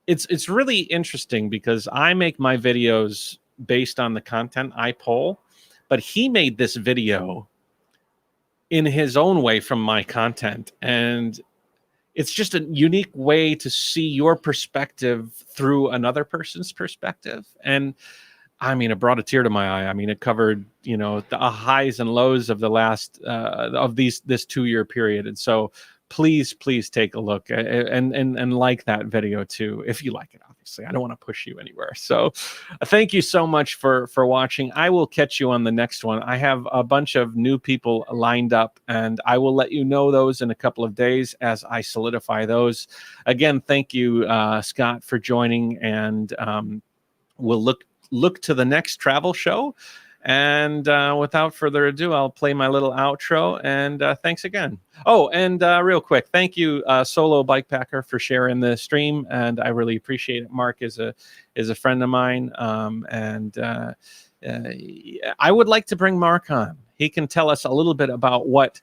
it's really interesting because I make my videos based on the content I pull, but he made this video in his own way from my content, and it's just a unique way to see your perspective through another person's perspective. And I mean, it brought a tear to my eye. I mean, it covered, the highs and lows of the last of this 2-year period. And so please take a look and like that video too, if you like it. Obviously, I don't want to push you anywhere. So thank you so much for watching. I will catch you on the next one. I have a bunch of new people lined up, and I will let you know those in a couple of days as I solidify those. Again, thank you, Scott, for joining, and we'll look to the next travel show. And without further ado, I'll play my little outro, and thanks again. Oh, and real quick, thank you, Solo Bikepacker, for sharing the stream, and I really appreciate it. Mark is a friend of mine, and I would like to bring Mark on. He can tell us a little bit about what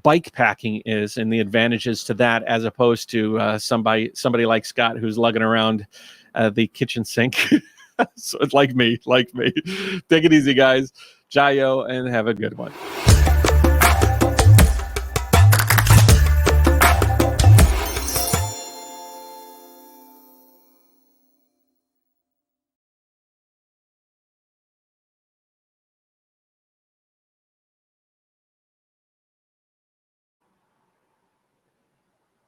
bike packing is and the advantages to that, as opposed to somebody like Scott, who's lugging around the kitchen sink. So it's like me. Take it easy, guys. JaYoe, and have a good one.